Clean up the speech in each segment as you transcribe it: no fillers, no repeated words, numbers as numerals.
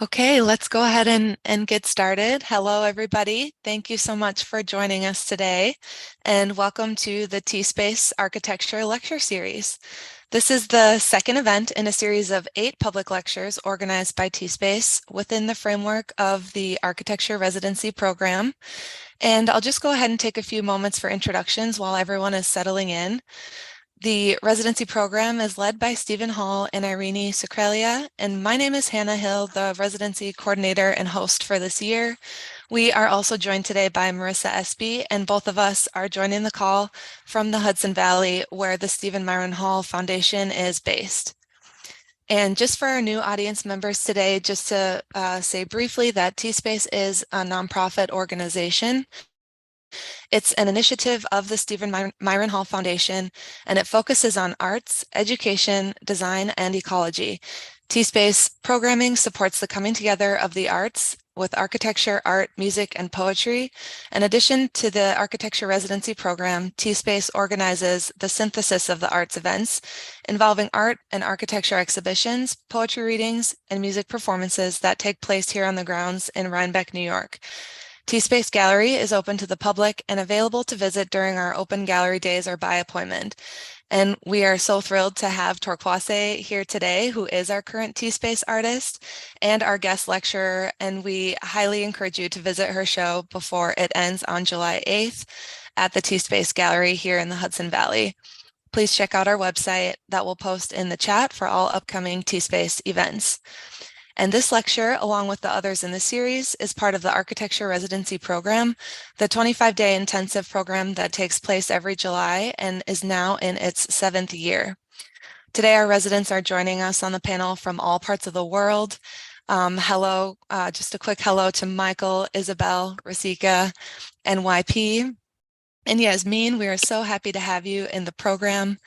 Okay, let's go ahead and get started. Hello, everybody. Thank you so much for joining us today, and welcome to the T-Space Architecture Lecture Series. This is the second event in a series of 8 public lectures organized by T-Space within the framework of the Architecture Residency program. And I'll just go ahead and take a few moments for introductions while everyone is settling in. The residency program is led by Stephen Hall and Irene Sucrelia, and my name is Hannah Hill, the residency coordinator and host for this year. We are also joined today by Marissa Espy, and both of us are joining the call from the Hudson Valley, where the Stephen Myron Hall Foundation is based. And just for our new audience members today, just to say briefly that T-Space is a nonprofit organization. It's an initiative of the Stephen Myron Hall Foundation, and it focuses on arts, education, design, and ecology. T-Space programming supports the coming together of the arts with architecture, art, music, and poetry. In addition to the architecture residency program, T-Space organizes the synthesis of the arts events involving art and architecture exhibitions, poetry readings, and music performances that take place here on the grounds in Rhinebeck, New York. T-Space Gallery is open to the public and available to visit during our open gallery days or by appointment. And we are so thrilled to have Torkwase here today, who is our current T-Space artist and our guest lecturer. And we highly encourage you to visit her show before it ends on July 8th at the T-Space Gallery here in the Hudson Valley. Please check out our website that will post in the chat for all upcoming T-Space events. And this lecture, along with the others in the series, is part of the Architecture Residency Program, the 25-day intensive program that takes place every July and is now in its 7th year. Today, our residents are joining us on the panel from all parts of the world. Hello, just a quick hello to Michael, Isabel, Rasika, and YP. And Yasmin, we are so happy to have you in the program.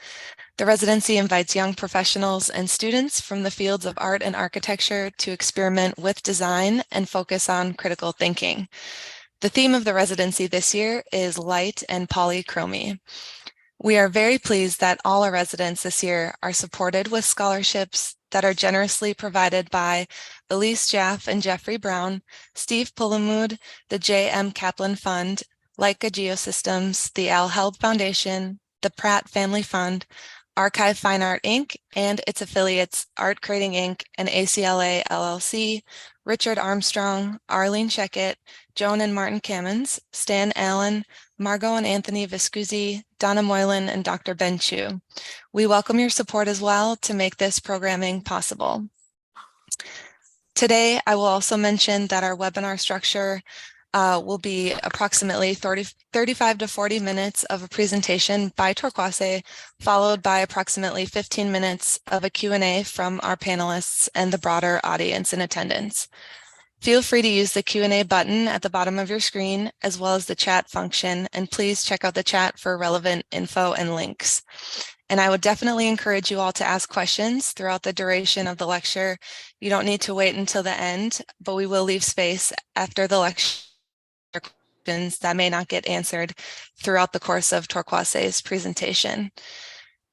The residency invites young professionals and students from the fields of art and architecture to experiment with design and focus on critical thinking. The theme of the residency this year is light and polychromy. We are very pleased that all our residents this year are supported with scholarships that are generously provided by Elise Jaff and Jeffrey Brown, Steve Pullamud, the J.M. Kaplan Fund, Leica Geosystems, the Al Held Foundation, the Pratt Family Fund, Archive Fine Art Inc., and its affiliates Art Creating Inc. and ACLA LLC, Richard Armstrong, Arlene Checkett, Joan and Martin Cammons, Stan Allen, Margot and Anthony Viscusi, Donna Moylan, and Dr. Ben Chu. We welcome your support as well to make this programming possible. Today, I will also mention that our webinar structure will be approximately 35 to 40 minutes of a presentation by Torkwase, followed by approximately 15 minutes of a Q&A from our panelists and the broader audience in attendance. Feel free to use the Q&A button at the bottom of your screen, as well as the chat function, and please check out the chat for relevant info and links. And I would definitely encourage you all to ask questions throughout the duration of the lecture. You don't need to wait until the end, but we will leave space after the lecture that may not get answered throughout the course of Torkwase's presentation.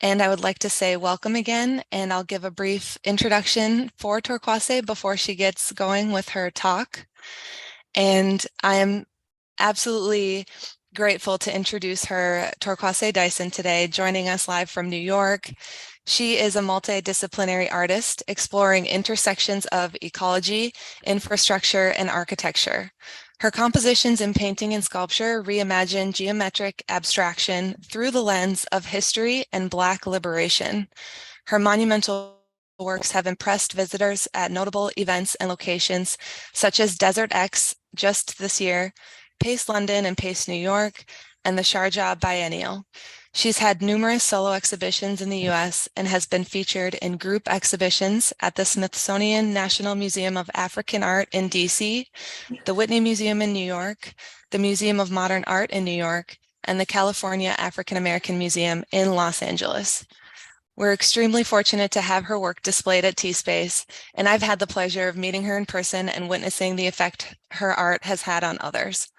And I would like to say welcome again, and I'll give a brief introduction for Torkwase before she gets going with her talk. And I am absolutely grateful to introduce her, Torkwase Dyson, today, joining us live from New York. She is a multidisciplinary artist exploring intersections of ecology, infrastructure, and architecture. Her compositions in painting and sculpture reimagine geometric abstraction through the lens of history and Black liberation. Her monumental works have impressed visitors at notable events and locations such as Desert X just this year, Pace London and Pace New York, and the Sharjah Biennial. She's had numerous solo exhibitions in the US and has been featured in group exhibitions at the Smithsonian National Museum of African Art in DC, the Whitney Museum in New York, the Museum of Modern Art in New York, and the California African American Museum in Los Angeles. We're extremely fortunate to have her work displayed at T-Space, and I've had the pleasure of meeting her in person and witnessing the effect her art has had on others.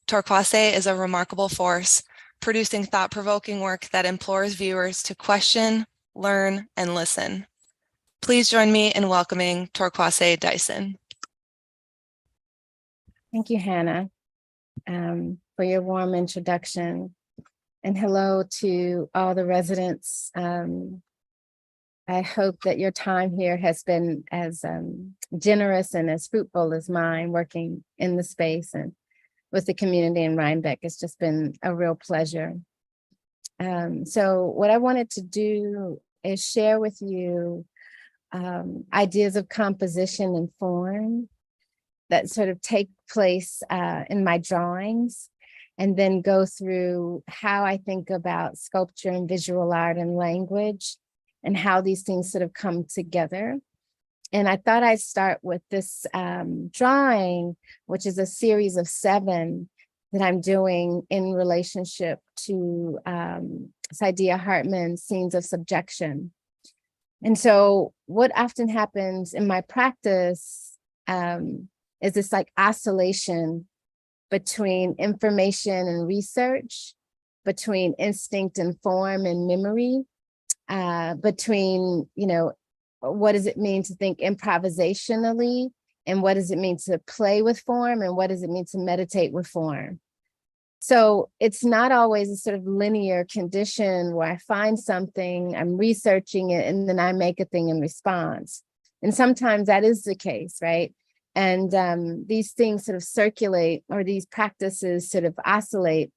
Torkwase is a remarkable force, producing thought-provoking work that implores viewers to question, learn, and listen. Please join me in welcoming Torkwase Dyson. Thank you, Hannah, for your warm introduction. And hello to all the residents. I hope that your time here has been as generous and as fruitful as mine working in the space and with the community in Rhinebeck. It's just been a real pleasure. So what I wanted to do is share with you ideas of composition and form that sort of take place in my drawings, and then go through how I think about sculpture and visual art and language and how these things sort of come together. And I thought I'd start with this drawing, which is a series of 7 that I'm doing in relationship to Saidiya Hartman's Scenes of Subjection. And so what often happens in my practice is this like oscillation between information and research, between instinct and form and memory, between, what does it mean to think improvisationally, and what does it mean to play with form, and what does it mean to meditate with form? So it's not always a sort of linear condition where I find something, I'm researching it, and then I make a thing in response. And sometimes that is the case, right? And these things sort of circulate, or these practices sort of oscillate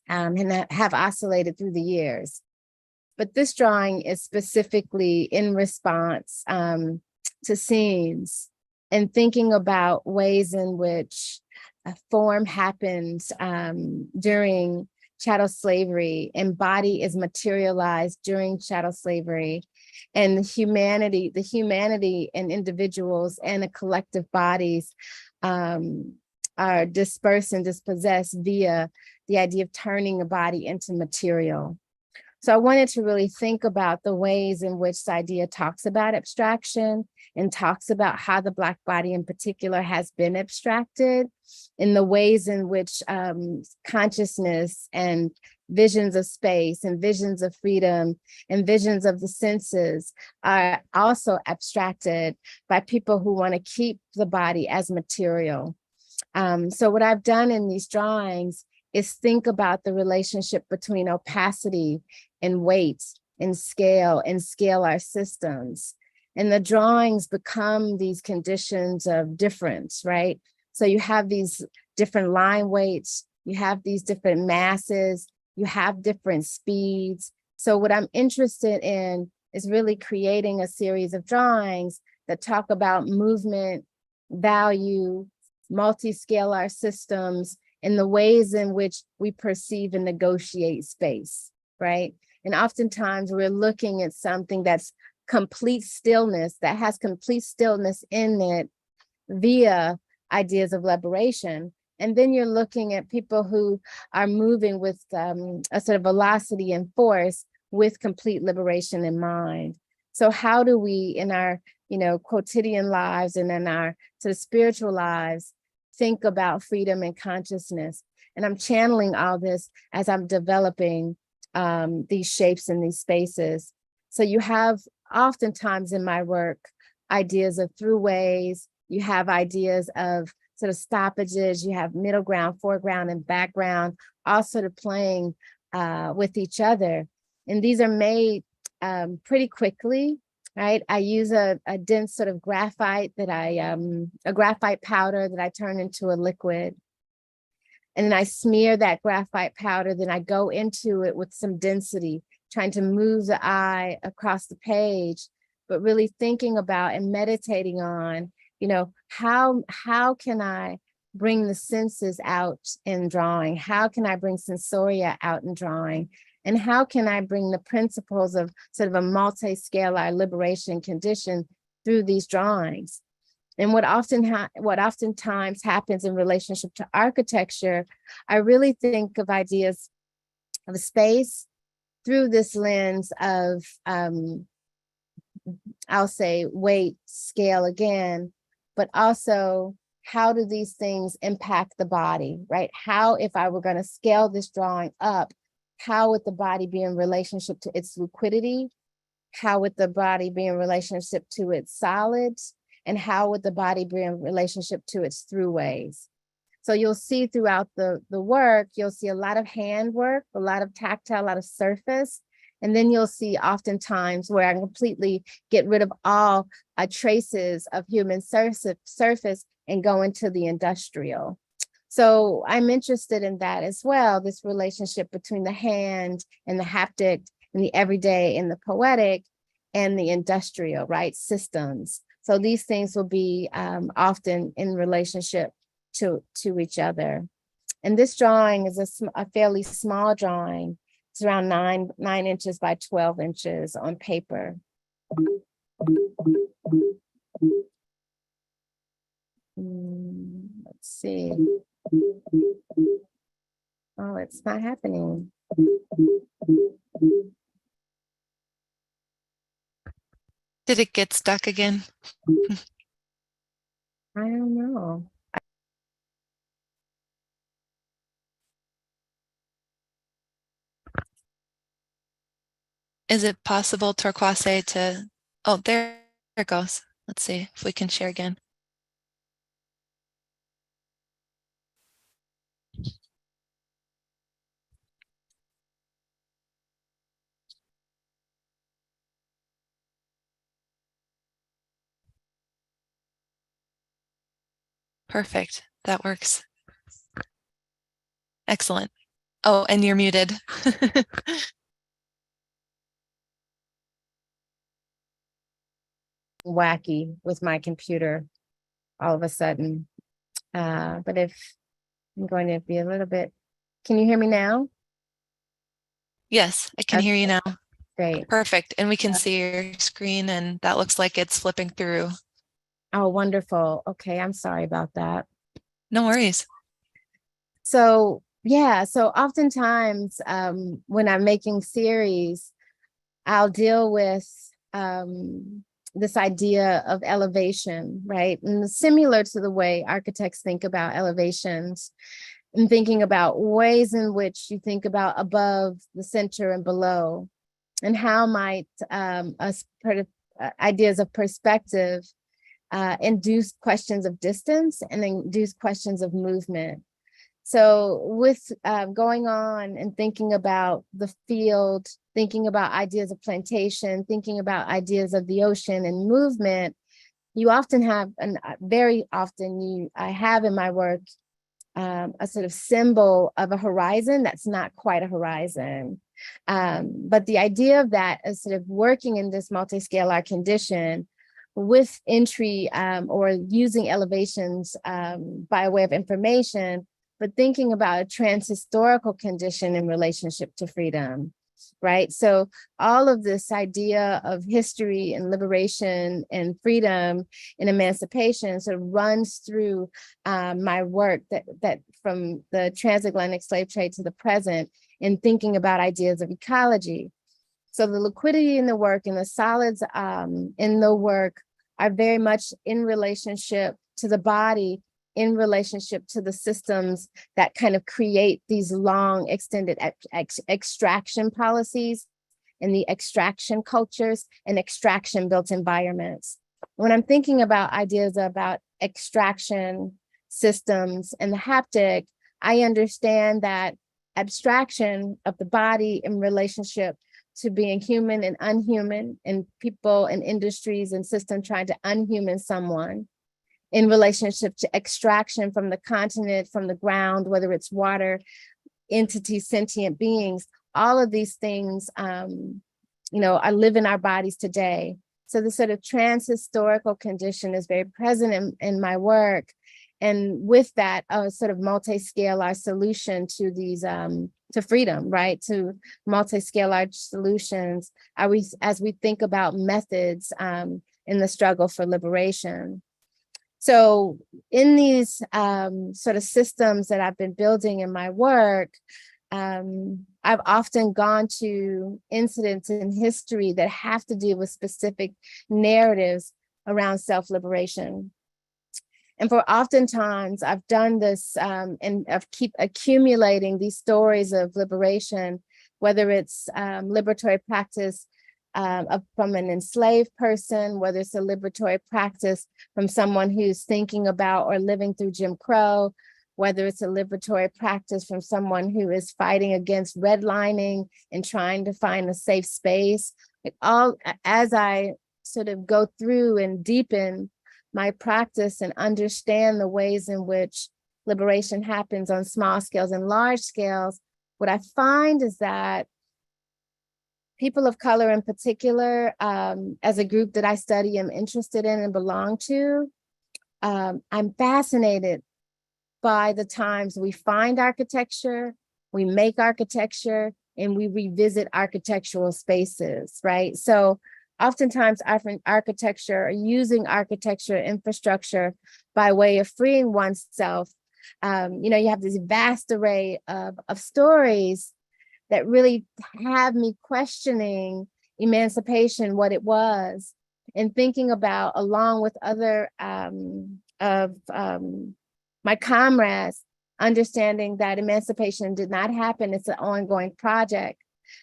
and have oscillated through the years. But this drawing is specifically in response to scenes and thinking about ways in which form happens during chattel slavery, and body is materialized during chattel slavery, and the humanity in individuals and the collective bodies are dispersed and dispossessed via the idea of turning a body into material. So I wanted to really think about the ways in which Saidiya talks about abstraction and talks about how the Black body in particular has been abstracted, in the ways in which consciousness and visions of space and visions of freedom and visions of the senses are also abstracted by people who want to keep the body as material. So what I've done in these drawings is think about the relationship between opacity and weight and scale our systems. And the drawings become these conditions of difference, right? So you have these different line weights, you have these different masses, you have different speeds. So what I'm interested in is really creating a series of drawings that talk about movement, value, multi-scalar systems, and the ways in which we perceive and negotiate space, right? And oftentimes we're looking at something that's complete stillness, that has complete stillness in it via ideas of liberation. And then you're looking at people who are moving with a sort of velocity and force with complete liberation in mind. So how do we, in our quotidian lives and in our sort of spiritual lives, think about freedom and consciousness? And I'm channeling all this as I'm developing these shapes and these spaces. So you have oftentimes in my work ideas of throughways, you have ideas of sort of stoppages, you have middle ground, foreground, and background, all sort of playing with each other. And these are made pretty quickly, right? I use a dense sort of graphite that a graphite powder that I turn into a liquid. And then I smear that graphite powder, then I go into it with some density, trying to move the eye across the page, but really thinking about and meditating on, how can I bring the senses out in drawing? How can I bring sensoria out in drawing? And how can I bring the principles of sort of a multi-scalar liberation condition through these drawings? And what oftentimes happens in relationship to architecture, I really think of ideas of space through this lens of, I'll say weight, scale again, but also how do these things impact the body, right? How, if I were going to scale this drawing up, how would the body be in relationship to its liquidity? How would the body be in relationship to its solids? And how would the body be in relationship to its throughways? So you'll see throughout the work, you'll see a lot of handwork, a lot of tactile, a lot of surface. And then you'll see oftentimes where I completely get rid of all traces of human surface and go into the industrial. So I'm interested in that as well, this relationship between the hand and the haptic and the everyday and the poetic and the industrial, right, systems. So these things will be often in relationship to each other. And this drawing is a fairly small drawing. It's around 9 inches by 12 inches on paper. Let's see. Oh, it's not happening. Did it get stuck again? I don't know. Is it possible, Torkwase, to, oh, there it goes. Let's see if we can share again. Perfect. That works. Excellent. Oh, and you're muted. Wacky with my computer all of a sudden. But if I'm going to be a little bit, can you hear me now? Yes, I can hear you now. Great. Perfect. And we can see your screen, and that looks like it's flipping through. Oh, wonderful. Okay, I'm sorry about that. No worries. So yeah, so oftentimes when I'm making series, I'll deal with this idea of elevation, right? And similar to the way architects think about elevations, and thinking about ways in which you think about above, the center, and below, and how might ideas of perspective induce questions of distance and induce questions of movement. So with going on and thinking about the field, thinking about ideas of plantation, thinking about ideas of the ocean and movement, you often have, and very often I have in my work, a sort of symbol of a horizon that's not quite a horizon. But the idea of that is sort of working in this multiscalar condition with entry or using elevations by way of information, but thinking about a transhistorical condition in relationship to freedom, right? So all of this idea of history and liberation and freedom and emancipation sort of runs through my work that from the transatlantic slave trade to the present in thinking about ideas of ecology. So the liquidity in the work and the solids in the work are very much in relationship to the body, in relationship to the systems that kind of create these long extended extraction policies and the extraction cultures and extraction built environments. When I'm thinking about ideas about extraction systems and the haptic, I understand that abstraction of the body in relationship to being human and unhuman, and people and industries and systems trying to unhuman someone, in relationship to extraction from the continent, from the ground, whether it's water, entities, sentient beings, all of these things, I live in our bodies today. So the sort of transhistorical condition is very present in my work. And with that, a sort of multi-scalar solution to these, to freedom, right? To multi-scalar solutions as we think about methods in the struggle for liberation. So in these sort of systems that I've been building in my work, I've often gone to incidents in history that have to do with specific narratives around self-liberation. And for oftentimes I've done this and I've keep accumulating these stories of liberation, whether it's liberatory practice from an enslaved person, whether it's a liberatory practice from someone who's thinking about or living through Jim Crow, whether it's a liberatory practice from someone who is fighting against redlining and trying to find a safe space. All as I sort of go through and deepen my practice and understand the ways in which liberation happens on small scales and large scales, what I find is that people of color in particular, as a group that I study, am interested in and belong to, I'm fascinated by the times we find architecture, we make architecture, and we revisit architectural spaces, right? So oftentimes I find architecture or using architecture infrastructure by way of freeing oneself. You have this vast array of stories that really have me questioning emancipation, what it was, and thinking about, along with other of my comrades, understanding that emancipation did not happen. It's an ongoing project.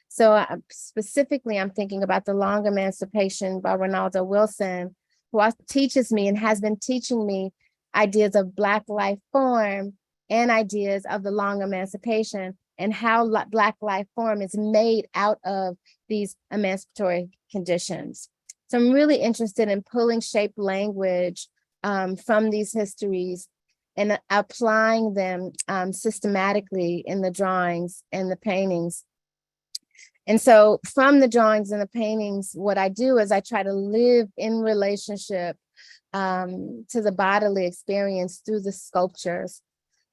So specifically, I'm thinking about The Long Emancipation by Ronaldo Wilson, who teaches me and has been teaching me ideas of Black life form and ideas of the long emancipation, and how Black life form is made out of these emancipatory conditions. So I'm really interested in pulling shape language from these histories and applying them systematically in the drawings and the paintings. And so from the drawings and the paintings, what I do is I try to live in relationship to the bodily experience through the sculptures.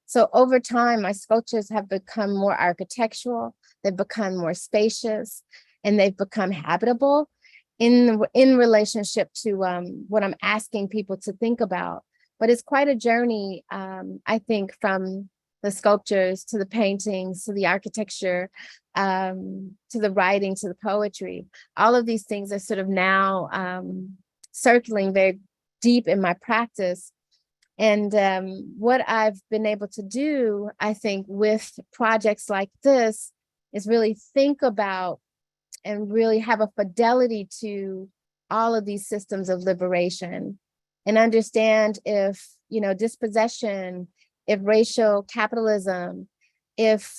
So over time, my sculptures have become more architectural, they've become more spacious, and they've become habitable in relationship to what I'm asking people to think about. But it's quite a journey, I think, from the sculptures to the paintings, to the architecture, to the writing, to the poetry. All of these things are sort of now circling very deep in my practice. And what I've been able to do, I think, with projects like this is really think about and really have a fidelity to all of these systems of liberation, and understand if, dispossession, if racial capitalism, if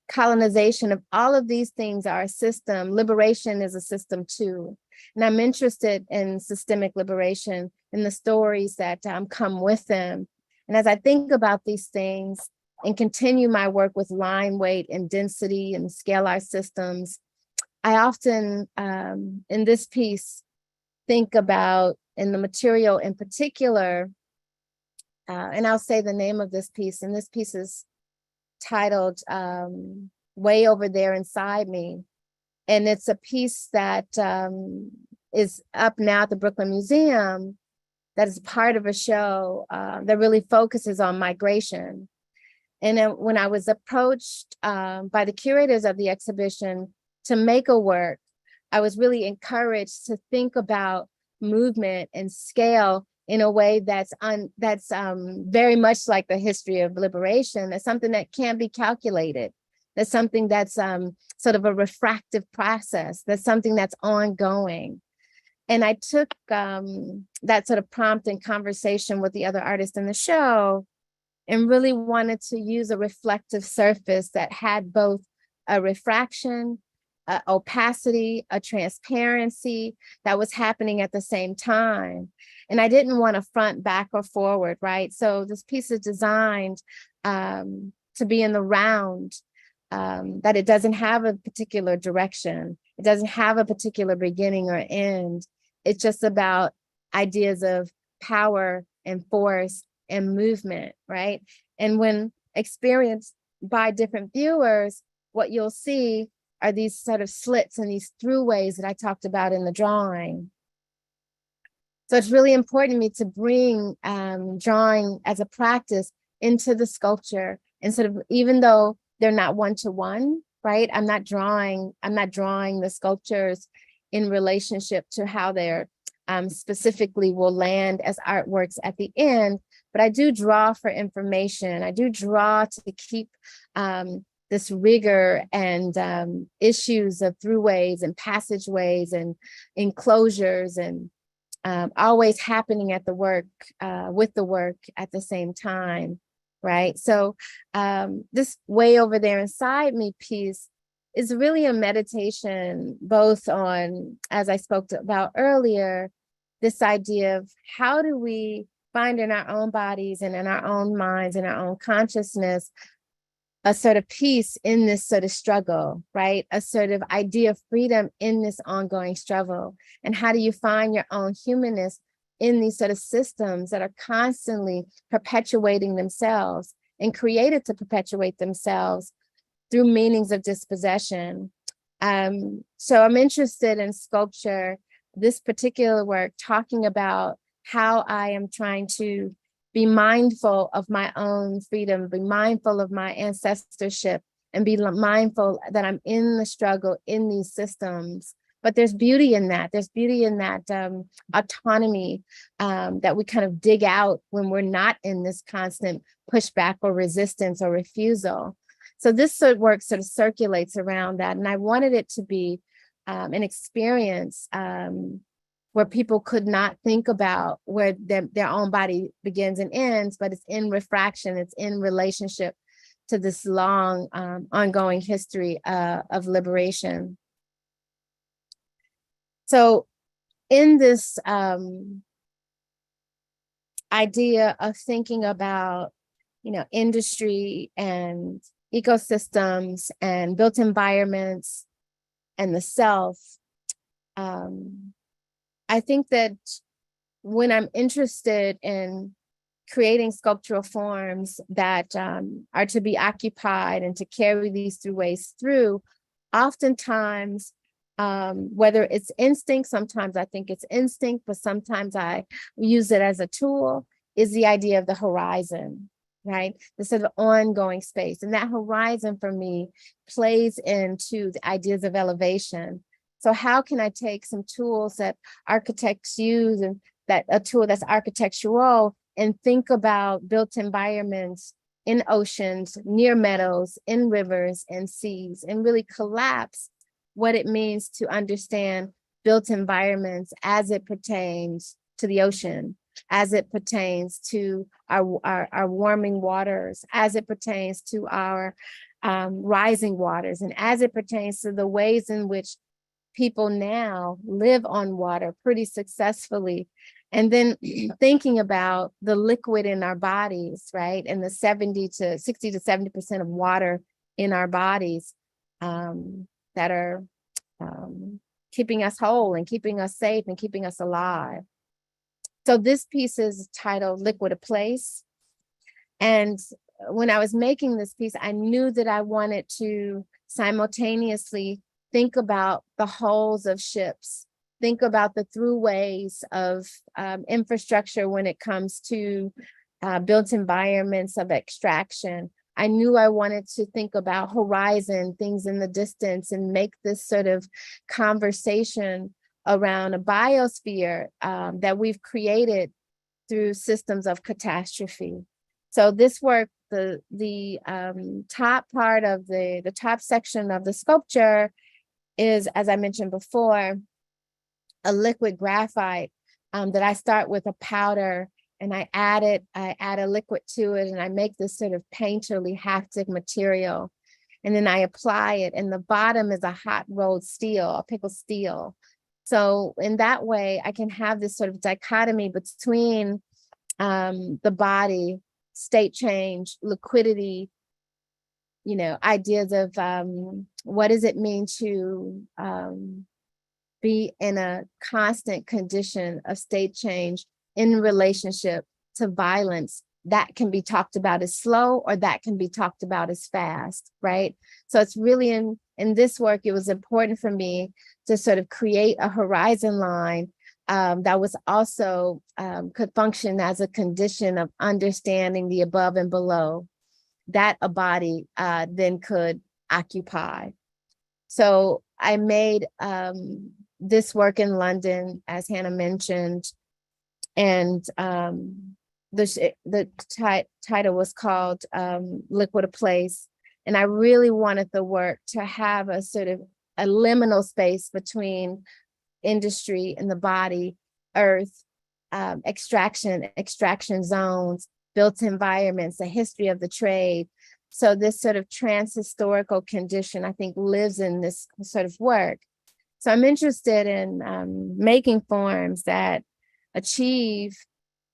colonization, of all of these things are a system, liberation is a system too. And I'm interested in systemic liberation and the stories that come with them. And as I think about these things and continue my work with line weight and density and scalar systems, I often, in this piece, think about, in the material in particular, and I'll say the name of this piece, and this piece is titled Way Over There Inside Me. And it's a piece that is up now at the Brooklyn Museum, that is part of a show that really focuses on migration. And then when I was approached by the curators of the exhibition to make a work, I was really encouraged to think about movement and scale in a way that's very much like the history of liberation. That's something that can't be calculated. That's something that's sort of a refractive process. That's something that's ongoing. And I took that sort of prompt and conversation with the other artists in the show and really wanted to use a reflective surface that had both a refraction, opacity, a transparency that was happening at the same time. And I didn't want to front, back, or forward, right? So this piece is designed to be in the round, that it doesn't have a particular direction. It doesn't have a particular beginning or end. It's just about ideas of power and force and movement, right? And when experienced by different viewers, what you'll see are these sort of slits and these throughways that I talked about in the drawing. So it's really important to me to bring drawing as a practice into the sculpture, and sort of, even though they're not one-to-one, right? I'm not drawing the sculptures in relationship to how they're specifically will land as artworks at the end, but I do draw for information. I do draw to keep this rigor and issues of throughways and passageways and enclosures and always happening at the work, with the work at the same time, right? So this way over there inside me piece is really a meditation, both on, as I spoke about earlier, this idea of how do we find in our own bodies and in our own minds and our own consciousness a sort of peace in this sort of struggle, right? A sort of idea of freedom in this ongoing struggle. And how do you find your own humanness in these sort of systems that are constantly perpetuating themselves and created to perpetuate themselves through meanings of dispossession? So I'm interested in sculpture, this particular work, talking about how I am trying to be mindful of my own freedom, be mindful of my ancestorship, and be mindful that I'm in the struggle in these systems. But there's beauty in that. There's beauty in that autonomy that we kind of dig out when we're not in this constant pushback or resistance or refusal. So this sort of work sort of circulates around that. And I wanted it to be an experience where people could not think about where their own body begins and ends, but it's in refraction, it's in relationship to this long ongoing history of liberation. So in this idea of thinking about, industry and ecosystems and built environments and the self, I think that when I'm interested in creating sculptural forms that are to be occupied and to carry these ways through, oftentimes, whether it's instinct, sometimes I think it's instinct, but sometimes I use it as a tool, is the idea of the horizon, right? The sort of ongoing space. And that horizon for me plays into the ideas of elevation. So how can I take some tools that architects use, and that a tool that's architectural, and think about built environments in oceans, near meadows, in rivers and seas, and really collapse what it means to understand built environments as it pertains to the ocean, as it pertains to our warming waters, as it pertains to our rising waters, and as it pertains to the ways in which people now live on water pretty successfully. And then thinking about the liquid in our bodies, right? And the 60 to 70% of water in our bodies that are keeping us whole and keeping us safe and keeping us alive. So this piece is titled Liquid a Place. And when I was making this piece, I knew that I wanted to simultaneously think about the hulls of ships, think about the throughways of infrastructure when it comes to built environments of extraction. I knew I wanted to think about horizon, things in the distance, and make this sort of conversation around a biosphere that we've created through systems of catastrophe. So this work, the top part of the top section of the sculpture is, as I mentioned before, a liquid graphite that I start with a powder, and I add a liquid to it, and I make this sort of painterly haptic material. And then I apply it, and the bottom is a hot rolled steel, a pickled steel. So in that way, I can have this sort of dichotomy between the body, state change, liquidity, ideas of what does it mean to be in a constant condition of state change in relationship to violence that can be talked about as slow, or that can be talked about as fast, right? So it's really in this work, it was important for me to sort of create a horizon line that was also could function as a condition of understanding the above and below that a body then could occupy. So I made this work in London, as Hannah mentioned, and the title was called Liquid a Place. And I really wanted the work to have a sort of a liminal space between industry and the body, earth, extraction zones, built environments, the history of the trade. So this sort of trans-historical condition, I think, lives in this sort of work. So I'm interested in making forms that achieve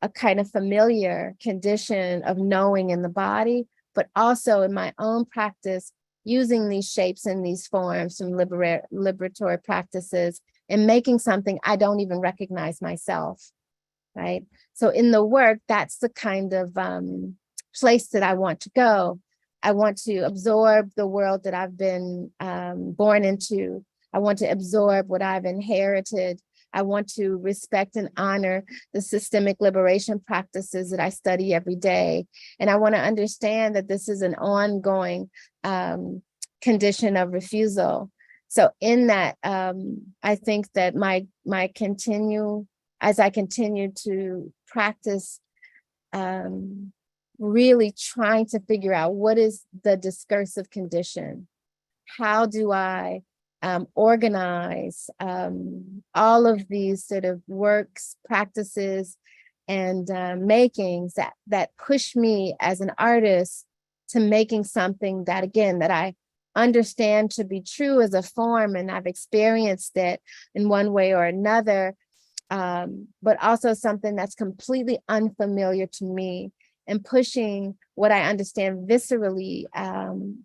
a kind of familiar condition of knowing in the body, but also in my own practice, using these shapes and these forms from liberatory practices and making something I don't even recognize myself, right? So in the work, that's the kind of place that I want to go. I want to absorb the world that I've been born into. I want to absorb what I've inherited. I want to respect and honor the systemic liberation practices that I study every day. And I want to understand that this is an ongoing condition of refusal. So in that, I think that as I continue to practice, really trying to figure out what is the discursive condition. How do I organize all of these sort of works, practices, and makings that push me as an artist to making something that, again, that I understand to be true as a form, and I've experienced it in one way or another, but also something that's completely unfamiliar to me, and pushing what I understand viscerally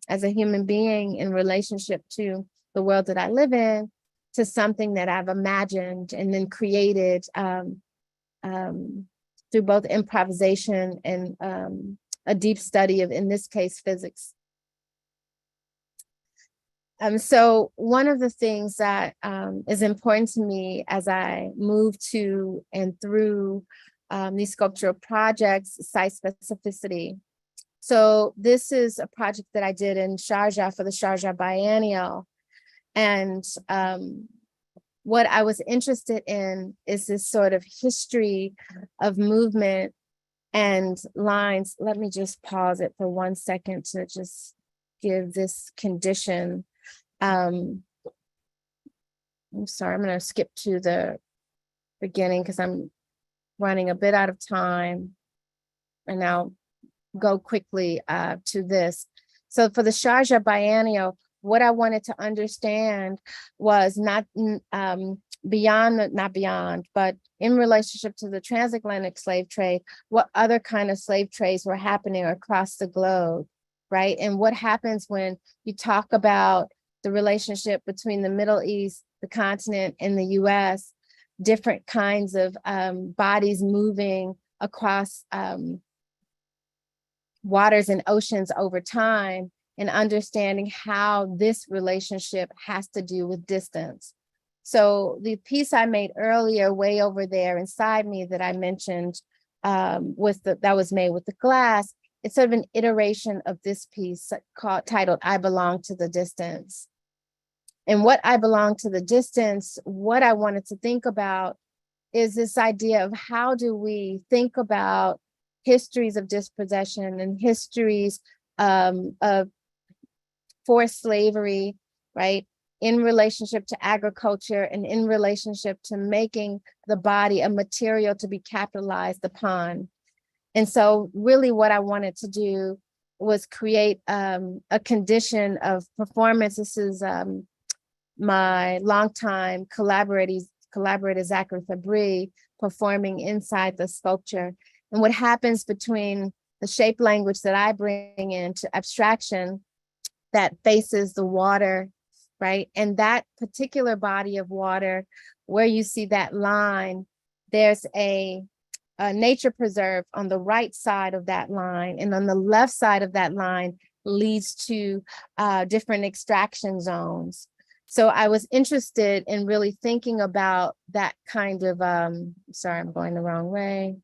as a human being in relationship to the world that I live in, to something that I've imagined and then created through both improvisation and a deep study of, in this case, physics. So one of the things that is important to me as I move to and through these sculptural projects, site specificity. So this is a project that I did in Sharjah for the Sharjah Biennial. And what I was interested in is this sort of history of movement and lines. Let me just pause it for 1 second to just give this condition. I'm sorry, I'm going to skip to the beginning because I'm running a bit out of time, and I'll go quickly to this. So for the Sharjah Biennial, what I wanted to understand was not beyond, but in relationship to the transatlantic slave trade, what other kind of slave trades were happening across the globe, right? And what happens when you talk about the relationship between the Middle East, the continent, and the US, different kinds of bodies moving across waters and oceans over time, and understanding how this relationship has to do with distance. So the piece I made earlier, way over there inside me, that I mentioned that was made with the glass, it's sort of an iteration of this piece titled I Belong to the Distance. And what I belong to the distance, what I wanted to think about is this idea of how do we think about histories of dispossession and histories of forced slavery, right, in relationship to agriculture and in relationship to making the body a material to be capitalized upon. And so really what I wanted to do was create a condition of performance. This is my longtime collaborator, Zachary Fabry, performing inside the sculpture. And what happens between the shape language that I bring into abstraction that faces the water, right? And that particular body of water, where you see that line, there's a nature preserve on the right side of that line. And on the left side of that line leads to different extraction zones. So I was interested in really thinking about that kind of, sorry, I'm going the wrong way.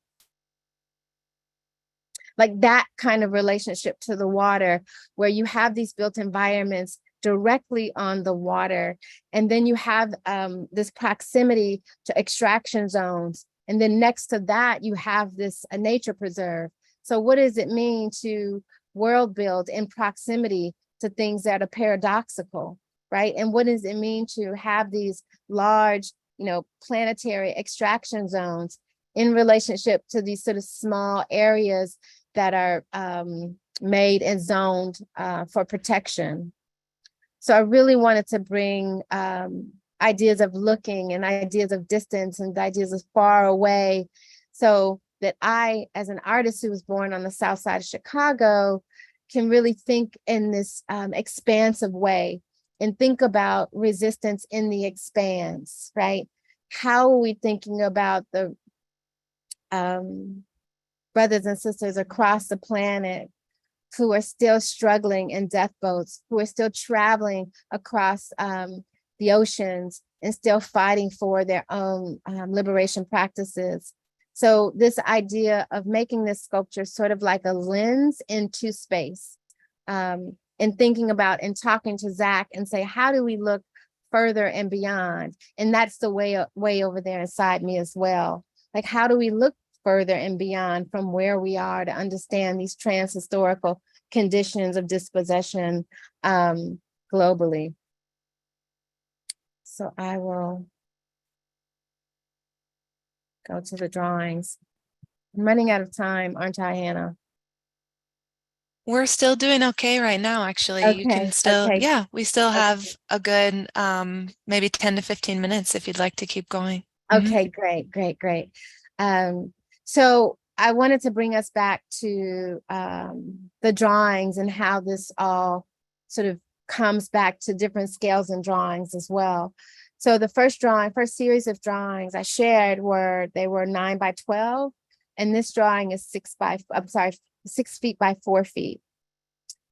Like that kind of relationship to the water, where you have these built environments directly on the water. And then you have this proximity to extraction zones. And then next to that, you have this nature preserve. So what does it mean to world build in proximity to things that are paradoxical, right? And what does it mean to have these large planetary extraction zones in relationship to these sort of small areas that are made and zoned for protection. So I really wanted to bring ideas of looking and ideas of distance and ideas of far away, so that I, as an artist who was born on the South Side of Chicago, can really think in this expansive way and think about resistance in the expanse, right? How are we thinking about the brothers and sisters across the planet who are still struggling in death boats, who are still traveling across the oceans and still fighting for their own liberation practices? So this idea of making this sculpture sort of like a lens into space, and thinking about and talking to Zach and say, how do we look further and beyond? And that's the way over there inside me as well. Like, how do we look further and beyond from where we are to understand these trans-historical conditions of dispossession globally? So I will go to the drawings. I'm running out of time, aren't I, Hannah? We're still doing okay right now, actually. You can Okay, still, okay, yeah, we still okay. have a good maybe 10 to 15 minutes if you'd like to keep going. Okay, great, great, great. So I wanted to bring us back to the drawings and how this all sort of comes back to different scales and drawings as well. So the first series of drawings I shared they were 9 by 12, and this drawing is 6 feet by 4 feet.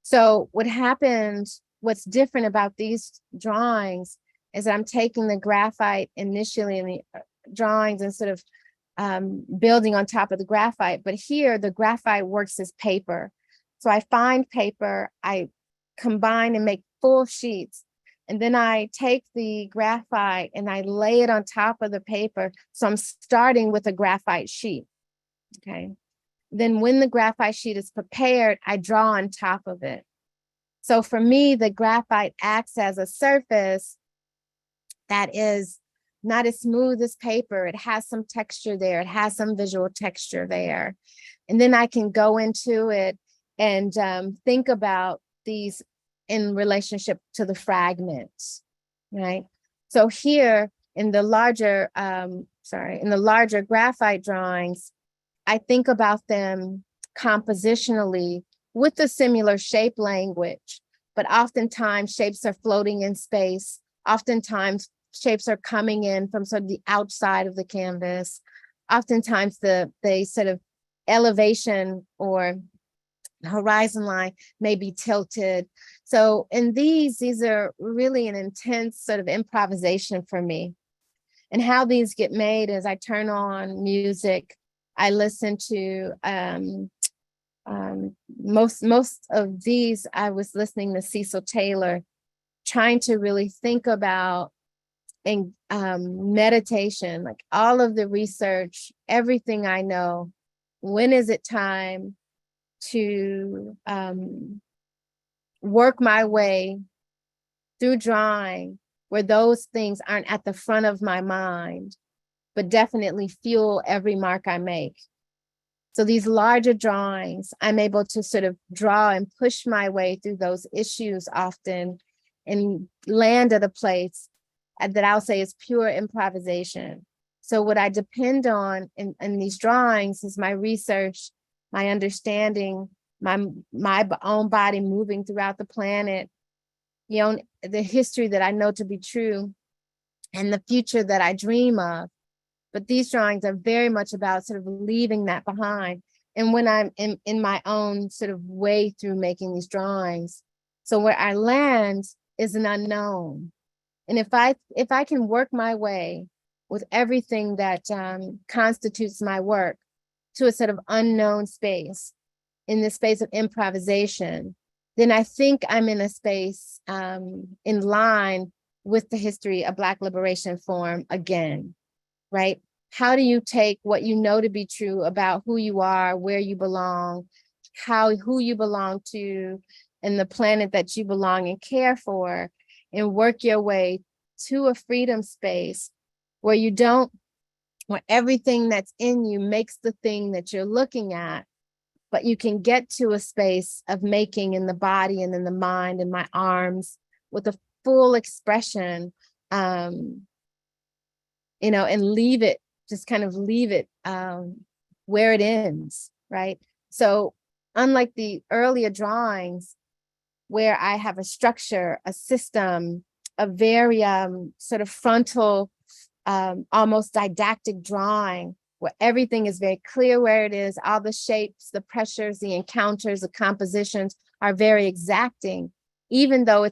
So what's different about these drawings is that I'm taking the graphite initially in the drawings and sort of building on top of the graphite, but here the graphite works as paper. So I find paper, I combine and make full sheets, and then I take the graphite and I lay it on top of the paper. So I'm starting with a graphite sheet, okay? Then when the graphite sheet is prepared, I draw on top of it. So for me, the graphite acts as a surface that is not as smooth as paper. It has some texture there. It has some visual texture there. And then I can go into it and think about these in relationship to the fragments, right? So here in the larger, graphite drawings, I think about them compositionally with the similar shape language, but oftentimes shapes are floating in space. Oftentimes shapes are coming in from sort of the outside of the canvas. Oftentimes the sort of elevation or horizon line may be tilted. So in these are really an intense sort of improvisation for me. And how these get made is I turn on music. I listen to most of these. I was listening to Cecil Taylor, trying to really think about and meditation, like all of the research, everything I know. When is it time to work my way through drawing where those things aren't at the front of my mind, but definitely fuel every mark I make? So these larger drawings, I'm able to sort of draw and push my way through those issues often and land at a place that I'll say is pure improvisation. So what I depend on in these drawings is my research, my understanding, my own body moving throughout the planet, the history that I know to be true, and the future that I dream of. But these drawings are very much about sort of leaving that behind. And when I'm in my own sort of way through making these drawings, so where I land is an unknown. And if I can work my way with everything that constitutes my work to a sort of unknown space, in the space of improvisation, then I think I'm in a space in line with the history of Black liberation form again, right? How do you take what you know to be true about who you are, where you belong, who you belong to, and the planet that you belong and care for, and work your way to a freedom space where you don't, where everything that's in you makes the thing that you're looking at, but you can get to a space of making in the body and in the mind and my arms with a full expression, and leave it, just kind of leave it where it ends, right? So unlike the earlier drawings where I have a structure, a system, a very sort of frontal, almost didactic drawing where everything is very clear where it is, all the shapes, the pressures, the encounters, the compositions are very exacting, even though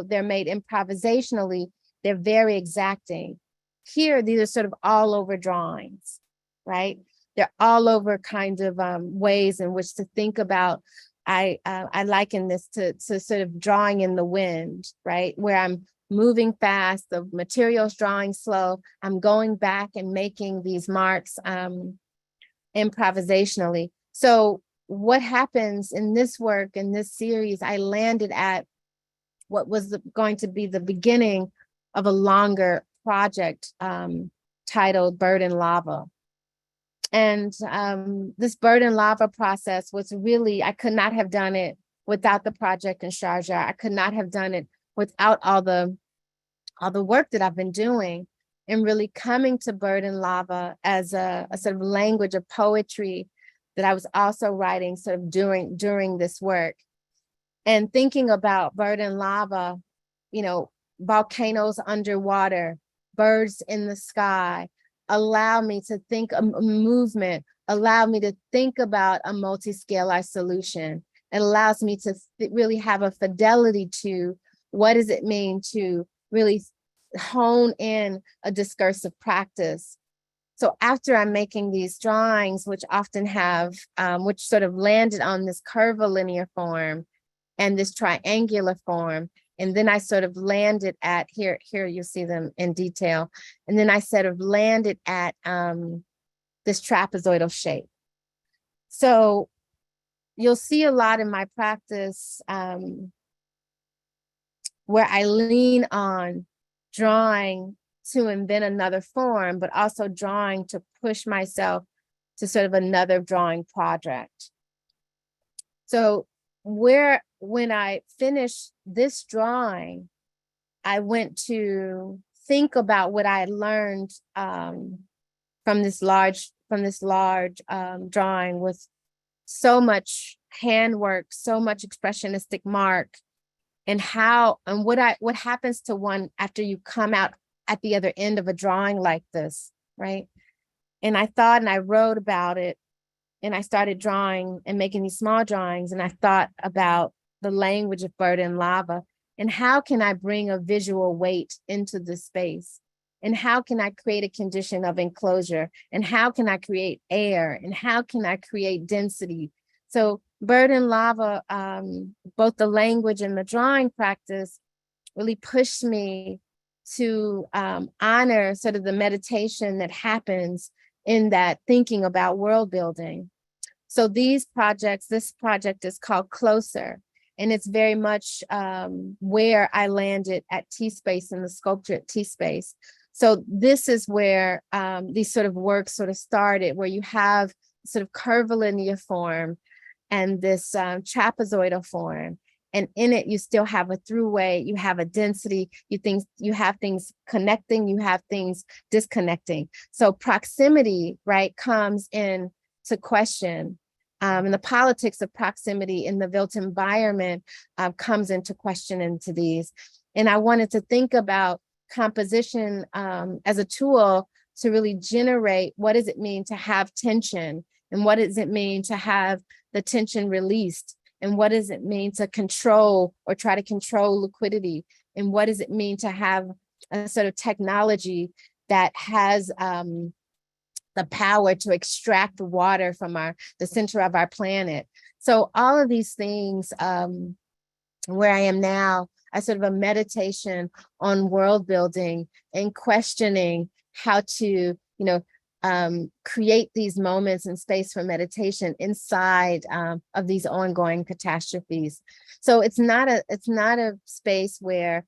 they're made improvisationally, they're very exacting. Here, these are sort of all over drawings, right? They're all over kind of ways in which to think about. I liken this to sort of drawing in the wind, right? Where I'm moving fast, the material's drawing slow. I'm going back and making these marks improvisationally. So what happens in this work, in this series, I landed at what was going to be the beginning of a longer project titled Bird and Lava. And this Bird and Lava process was really, I could not have done it without the project in Sharjah. I could not have done it without all the work that I've been doing, and really coming to Bird and Lava as a sort of language of poetry that I was also writing sort of during this work. And thinking about Bird and Lava, volcanoes underwater, birds in the sky, allow me to think a movement, allow me to think about a multi-scalar solution. It allows me to really have a fidelity to what does it mean to really hone in a discursive practice. So after I'm making these drawings, which often have, which sort of landed on this curvilinear form and this triangular form, and then I sort of landed at, here you see them in detail, and then I sort of landed at this trapezoidal shape. So you'll see a lot in my practice where I lean on drawing to invent another form, but also drawing to push myself to sort of another drawing project. So when I finished this drawing, I went to think about what I had learned from this large drawing with so much handwork, so much expressionistic mark, and what happens to one after you come out at the other end of a drawing like this, right? And I thought, and I wrote about it, and I started drawing and making these small drawings, and I thought about the language of Bird and Lava, and how can I bring a visual weight into the space? And how can I create a condition of enclosure? And how can I create air? And how can I create density? So Bird and Lava, both the language and the drawing practice, really pushed me to honor sort of the meditation that happens in that thinking about world building. So this project is called Closer, and it's very much where I landed at T-Space, in the sculpture at T-Space. So this is where these sort of works sort of started, where you have sort of curvilinear form and this trapezoidal form. And in it, you still have a throughway, you have a density, you have things connecting, you have things disconnecting. So proximity, right, comes in to question. And the politics of proximity in the built environment comes into question into these. And I wanted to think about composition as a tool to really generate what does it mean to have tension, and what does it mean to have the tension released, and what does it mean to control or try to control liquidity, and what does it mean to have a sort of technology that has the power to extract water from the center of our planet. So all of these things, where I am now, a sort of a meditation on world building and questioning how to, create these moments in space for meditation inside of these ongoing catastrophes. So it's not a space where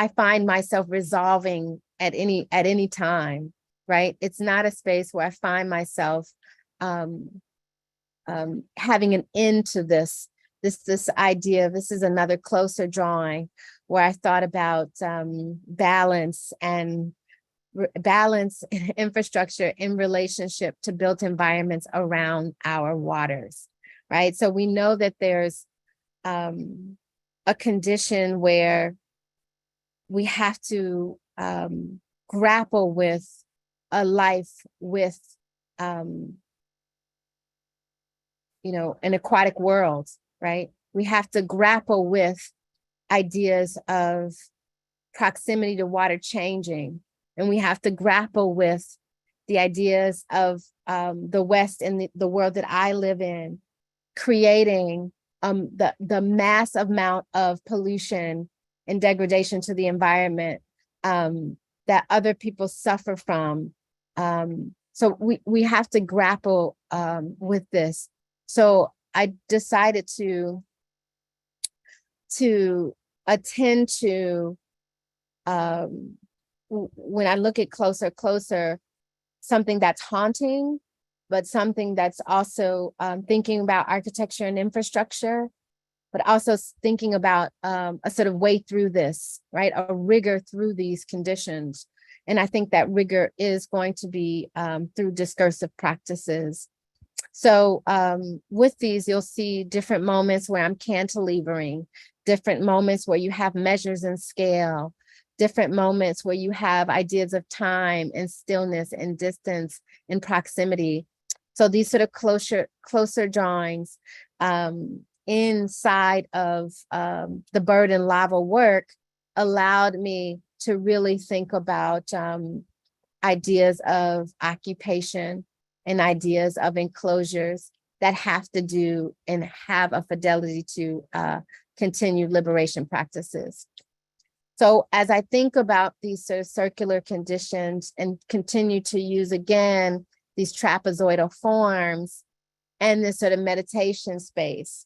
I find myself resolving at any time, right? It's not a space where I find myself having an end to this idea. This is another closer drawing where I thought about balance and infrastructure in relationship to built environments around our waters, right? So we know that there's a condition where we have to grapple with a life with an aquatic world, right? We have to grapple with ideas of proximity to water changing, and we have to grapple with the ideas of the West and the world that I live in, creating the massive amount of pollution and degradation to the environment that other people suffer from. So we have to grapple with this. So I decided to attend to, when I look at closer, something that's haunting, but something that's also thinking about architecture and infrastructure, but also thinking about a sort of way through this, right? A rigor through these conditions. And I think that rigor is going to be through discursive practices. So with these, you'll see different moments where I'm cantilevering, different moments where you have measures and scale, different moments where you have ideas of time and stillness and distance and proximity. So these sort of closer drawings inside of the bird and lava work allowed me to really think about ideas of occupation and ideas of enclosures that have to do and have a fidelity to continued liberation practices. So as I think about these sort of circular conditions and continue to use, again, these trapezoidal forms and this sort of meditation space.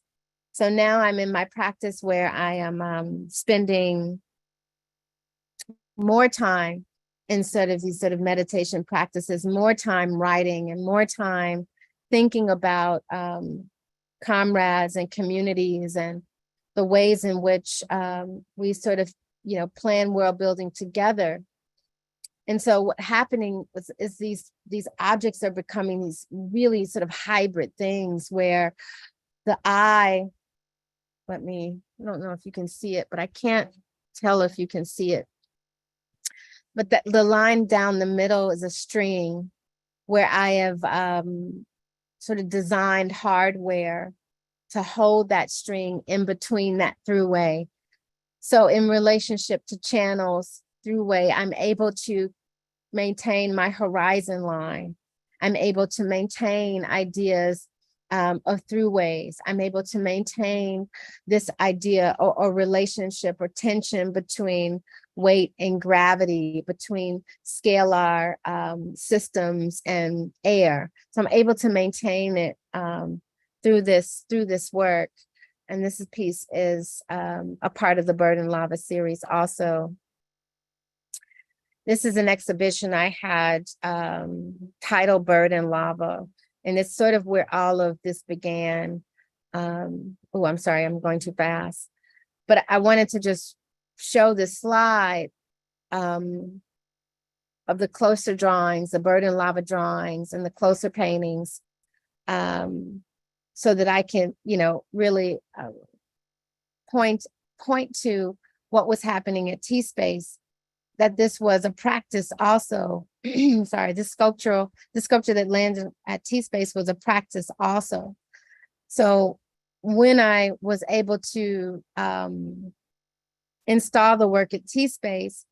So now I'm in my practice where I am spending more time instead of these sort of meditation practices, more time writing and more time thinking about comrades and communities and the ways in which we sort of, plan world building together. And so what's happening is these objects are becoming these really sort of hybrid things where the eye, I don't know if you can see it, but I can't tell if you can see it. But the line down the middle is a string where I have sort of designed hardware to hold that string in between that throughway. So in relationship to channels throughway, I'm able to maintain my horizon line. I'm able to maintain ideas of throughways. I'm able to maintain this idea or relationship or tension between weight and gravity, between scalar systems and air. So I'm able to maintain it through this work. And this piece is a part of the Bird and Lava series also. This is an exhibition I had titled Bird and Lava. And it's sort of where all of this began. Oh, I'm sorry, I'm going too fast. But I wanted to just show this slide of the closer drawings, the Bird and Lava drawings and the closer paintings, so that I can, really point to what was happening at T-Space, that this was a practice also. Sorry, the sculpture that landed at T-Space was a practice also. So when I was able to install the work at T-Space,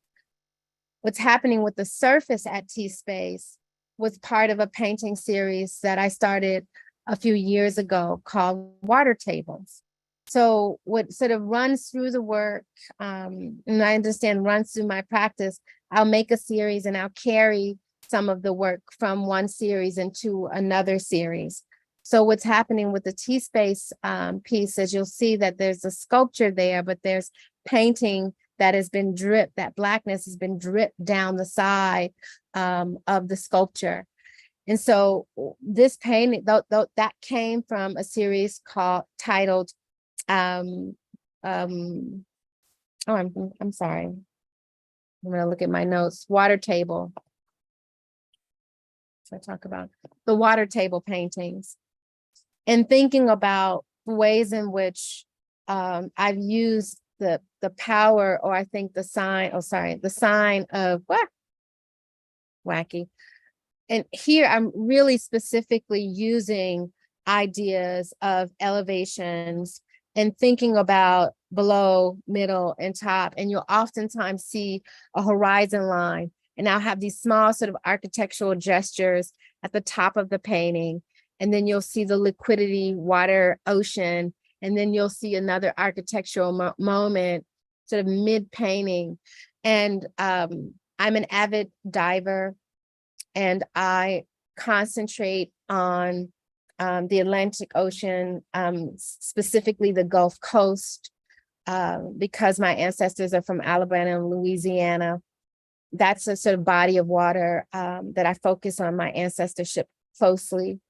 what's happening with the surface at T-Space was part of a painting series that I started a few years ago called Water Tables. So what sort of runs through the work, and I understand runs through my practice, I'll make a series and I'll carry some of the work from one series into another series. So what's happening with the T-Space piece is you'll see that there's a sculpture there, but there's painting that has been dripped, that blackness has been dripped down the side of the sculpture. And so this painting, that came from a series titled, oh, I'm sorry. I'm gonna look at my notes, Water Table. So I talk about the water table paintings and thinking about ways in which I've used the power, or I think the sign of wacky. And here I'm really specifically using ideas of elevations and thinking about below, middle, and top. And you'll oftentimes see a horizon line. And I'll have these small sort of architectural gestures at the top of the painting. And then you'll see the liquidity, water, ocean. And then you'll see another architectural moment sort of mid-painting. And I'm an avid diver, and I concentrate on the Atlantic Ocean, specifically the Gulf Coast, because my ancestors are from Alabama and Louisiana. That's a sort of body of water that I focus on my ancestorship closely.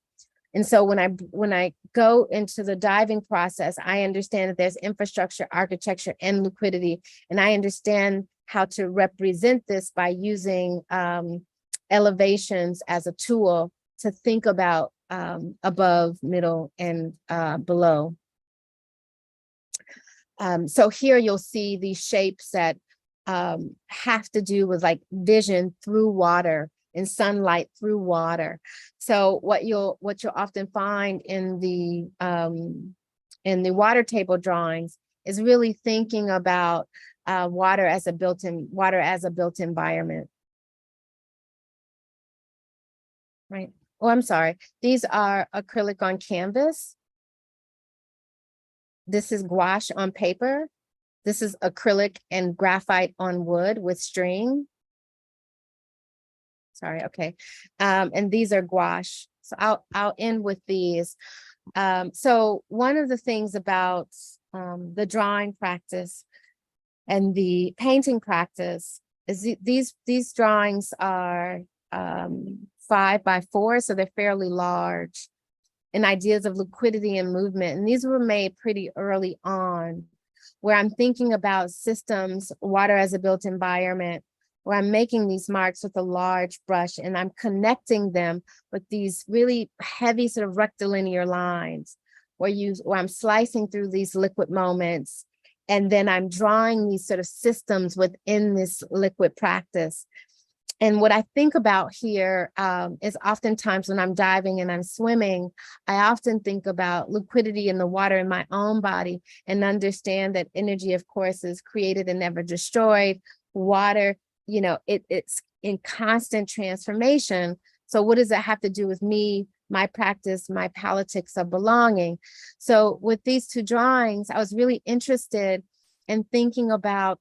And so when I go into the diving process, I understand that there's infrastructure, architecture, and liquidity. And I understand how to represent this by using elevations as a tool to think about above, middle, and below. So here you'll see these shapes that have to do with like vision through water and sunlight through water. So what you'll often find in the water table drawings is really thinking about water as a built environment. Right. Oh, I'm sorry. These are acrylic on canvas. This is gouache on paper. This is acrylic and graphite on wood with string. Sorry, okay. And these are gouache. So I'll end with these. So one of the things about the drawing practice and the painting practice is these drawings are 5 by 4, so they're fairly large, and ideas of liquidity and movement. And these were made pretty early on, where I'm thinking about systems, water as a built environment, where I'm making these marks with a large brush and I'm connecting them with these really heavy sort of rectilinear lines, where I'm slicing through these liquid moments, and then I'm drawing these sort of systems within this liquid practice. And what I think about here is oftentimes when I'm diving and I'm swimming, I often think about liquidity in the water in my own body and understand that energy, of course, is created and never destroyed. Water, you know, it's in constant transformation. So what does that have to do with me, my practice, my politics of belonging? So with these two drawings, I was really interested in thinking about,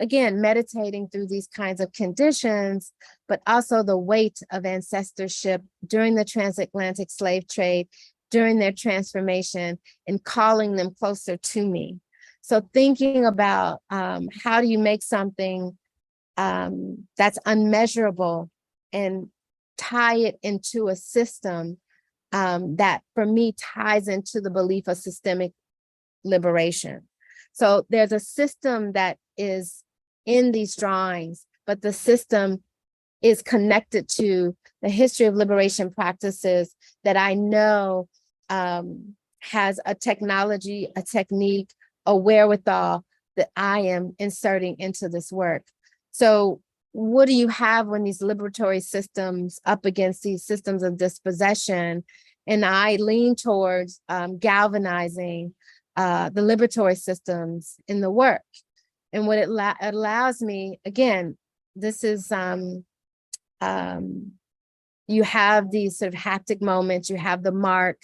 again, meditating through these kinds of conditions, but also the weight of ancestorship during the transatlantic slave trade, during their transformation, and calling them closer to me. So thinking about how do you make something that's unmeasurable and tie it into a system that for me ties into the belief of systemic liberation. So there's a system that is in these drawings, but the system is connected to the history of liberation practices that I know has a technology, a technique, a wherewithal that I am inserting into this work. So what do you have when these liberatory systems up against these systems of dispossession? And I lean towards galvanizing the liberatory systems in the work. And what it allows me, again, this is, you have these sort of haptic moments, you have the mark,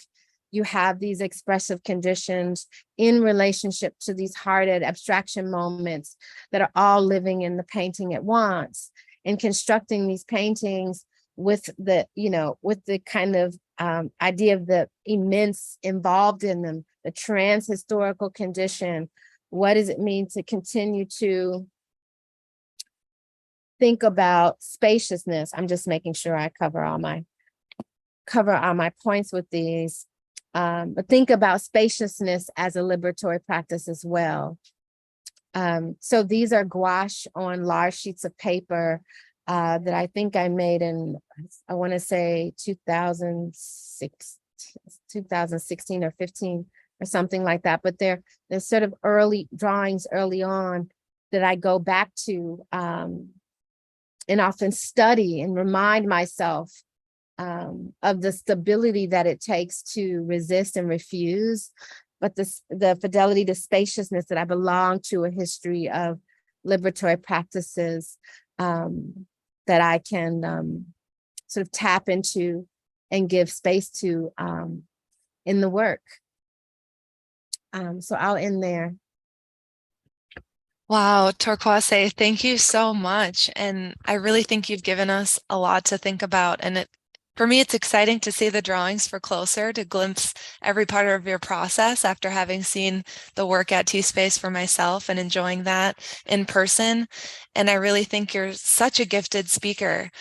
you have these expressive conditions in relationship to these hearted abstraction moments that are all living in the painting at once, and constructing these paintings with the, you know, with the kind of idea of the immense involved in them, the trans-historical condition. What does it mean to continue to think about spaciousness. I'm just making sure I cover all my points with these. But think about spaciousness as a liberatory practice as well. So these are gouache on large sheets of paper that I think I made in, I want to say 2016 or 15 or something like that. But they're sort of early drawings early on that I go back to and often study and remind myself of the stability that it takes to resist and refuse, but the fidelity, the spaciousness that I belong to a history of liberatory practices that I can sort of tap into and give space to in the work. So I'll end there. Wow, Torkwase, thank you so much. And I really think you've given us a lot to think about. And for me, it's exciting to see the drawings for closer, to glimpse every part of your process after having seen the work at T-Space for myself and enjoying that in person. And I really think you're such a gifted speaker.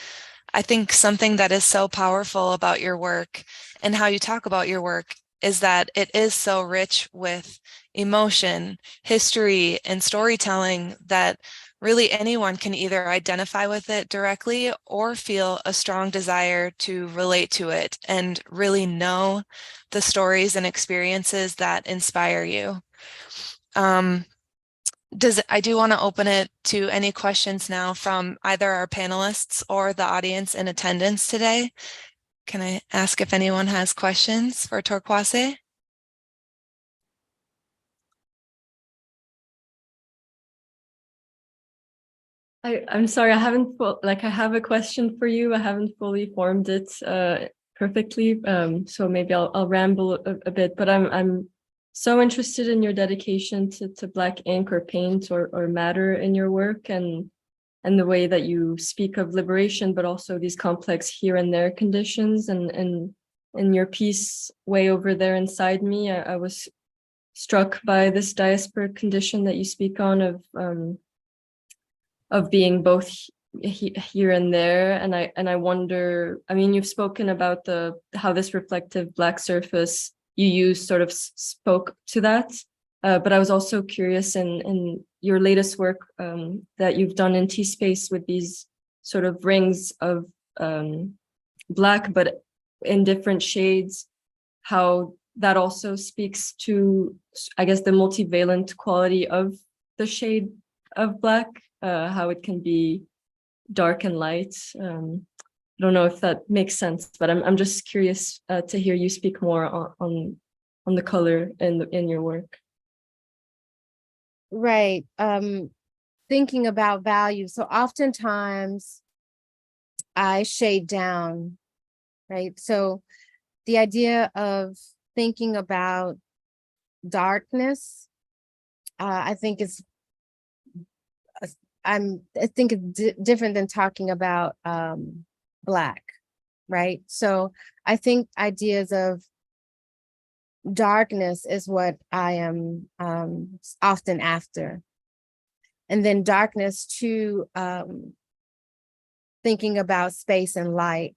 I think something that is so powerful about your work and how you talk about your work is that it is so rich with emotion, history, and storytelling that really anyone can either identify with it directly or feel a strong desire to relate to it and really know the stories and experiences that inspire you. I do want to open it to any questions now from either our panelists or the audience in attendance today. Can I ask if anyone has questions for Torkwase? I'm sorry, I haven't, I have a question for you. I haven't fully formed it perfectly. So maybe I'll ramble a bit, but I'm so interested in your dedication to black ink or paint or matter in your work, and the way that you speak of liberation, but also these complex here and there conditions. And in your piece way over there inside me, I was struck by this diasporic condition that you speak on of being both here and there. And I wonder, I mean, you've spoken about how this reflective black surface you use sort of spoke to that. But I was also curious in your latest work that you've done in T-Space with these sort of rings of black, but in different shades, how that also speaks to, I guess, the multivalent quality of the shade of black, how it can be dark and light. I don't know if that makes sense, but I'm just curious to hear you speak more on the color in your work. Right. Thinking about value. So oftentimes I shade down, right? So the idea of thinking about darkness, I think it's different than talking about black, right? So I think ideas of darkness is what I am often after. And then darkness too, thinking about space and light.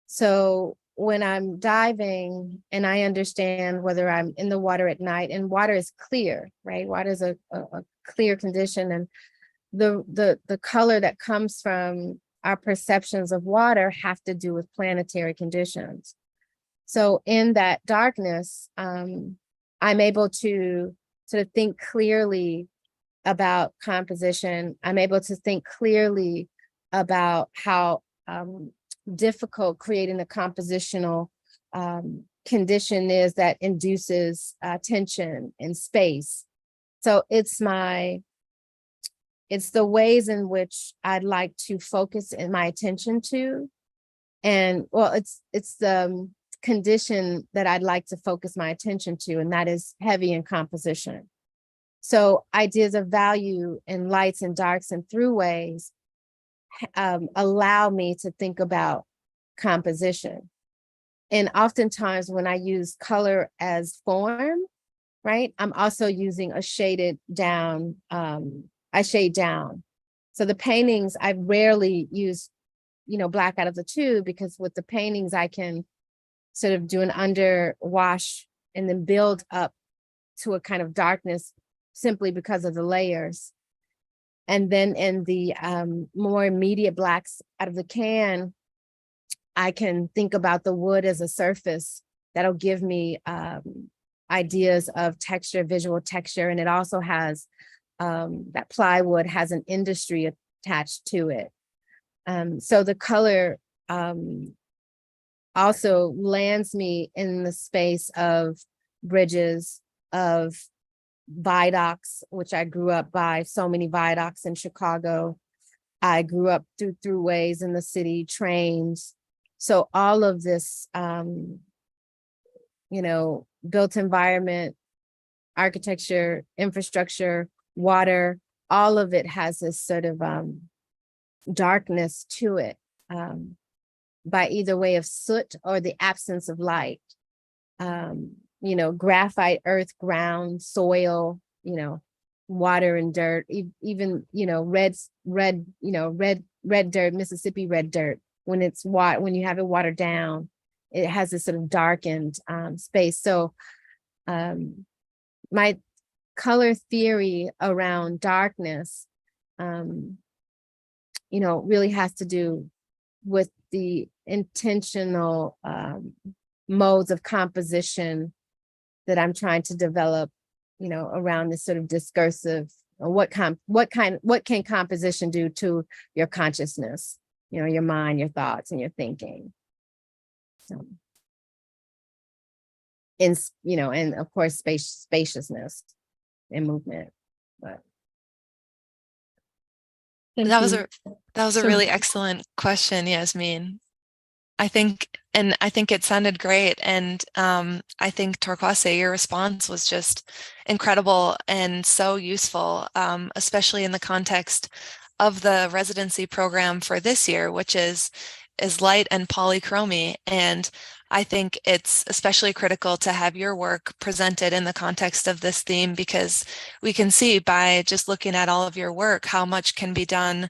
So when I'm diving and I understand whether I'm in the water at night, and water is clear, right? Water is a clear condition, and the color that comes from our perceptions of water have to do with planetary conditions. So in that darkness, I'm able to sort of think clearly about composition. I'm able to think clearly about how difficult creating a compositional condition is that induces tension in space. So it's the ways in which I'd like to focus in my attention to. And well, it's the condition that I'd like to focus my attention to, and that is heavy in composition. So ideas of value in lights and darks and throughways allow me to think about composition. And oftentimes when I use color as form, right, I'm also using a shaded down, I shade down. So the paintings, I rarely use, black out of the tube, because with the paintings, I can sort of do an under wash and then build up to a kind of darkness simply because of the layers. And then in the more immediate blacks out of the can, I can think about the wood as a surface that'll give me ideas of texture, visual texture. And it also has, that plywood has an industry attached to it. So the color also lands me in the space of bridges, of viaducts, which I grew up by, so many viaducts in Chicago. I grew up through throughways in the city, trains. So all of this, built environment, architecture, infrastructure, water, all of it has this sort of darkness to it, by either way of soot or the absence of light. Graphite, earth, ground, soil, water and dirt, even, red dirt, Mississippi red dirt. When you have it watered down, it has this sort of darkened space. So my color theory around darkness, really has to do with the intentional modes of composition that I'm trying to develop, around this sort of discursive, what can composition do to your consciousness, your mind, your thoughts, and your thinking. So, and of course, spaciousness and movement. But Thank That was you. a really excellent question, Yasmin. I think it sounded great. And I think Torkwase, your response was just incredible and so useful, especially in the context of the residency program for this year, which is light and polychromy. And I think it's especially critical to have your work presented in the context of this theme, because we can see by just looking at all of your work how much can be done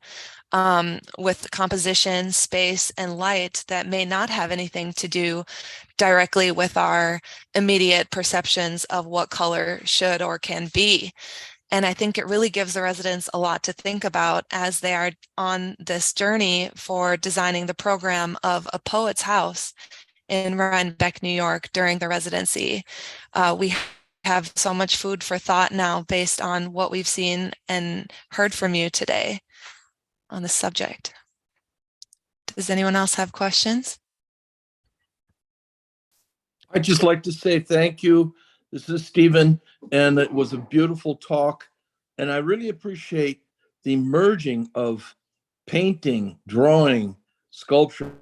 with composition, space, and light that may not have anything to do directly with our immediate perceptions of what color should or can be. And I think it really gives the residents a lot to think about as they are on this journey for designing the program of A Poet's House in Rhinebeck, New York during the residency. We have so much food for thought now based on what we've seen and heard from you today on this subject. Does anyone else have questions? I'd just like to say thank you. This is Stephen, and it was a beautiful talk. And I really appreciate the merging of painting, drawing, sculpture,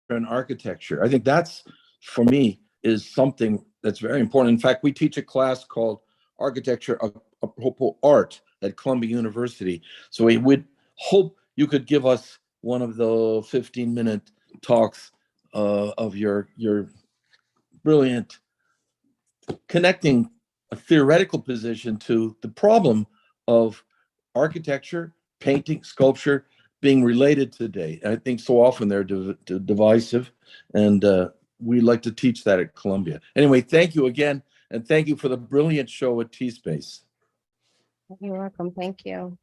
and architecture. I think that's, for me, is something that's very important. In fact, we teach a class called Architecture Apropos Art at Columbia University. So we would hope you could give us one of the 15-minute talks of your brilliant connecting a theoretical position to the problem of architecture, painting, sculpture being related today. I think so often they're divisive, and we like to teach that at Columbia. Anyway, thank you again, and thank you for the brilliant show at T-Space. you're welcome. Thank you.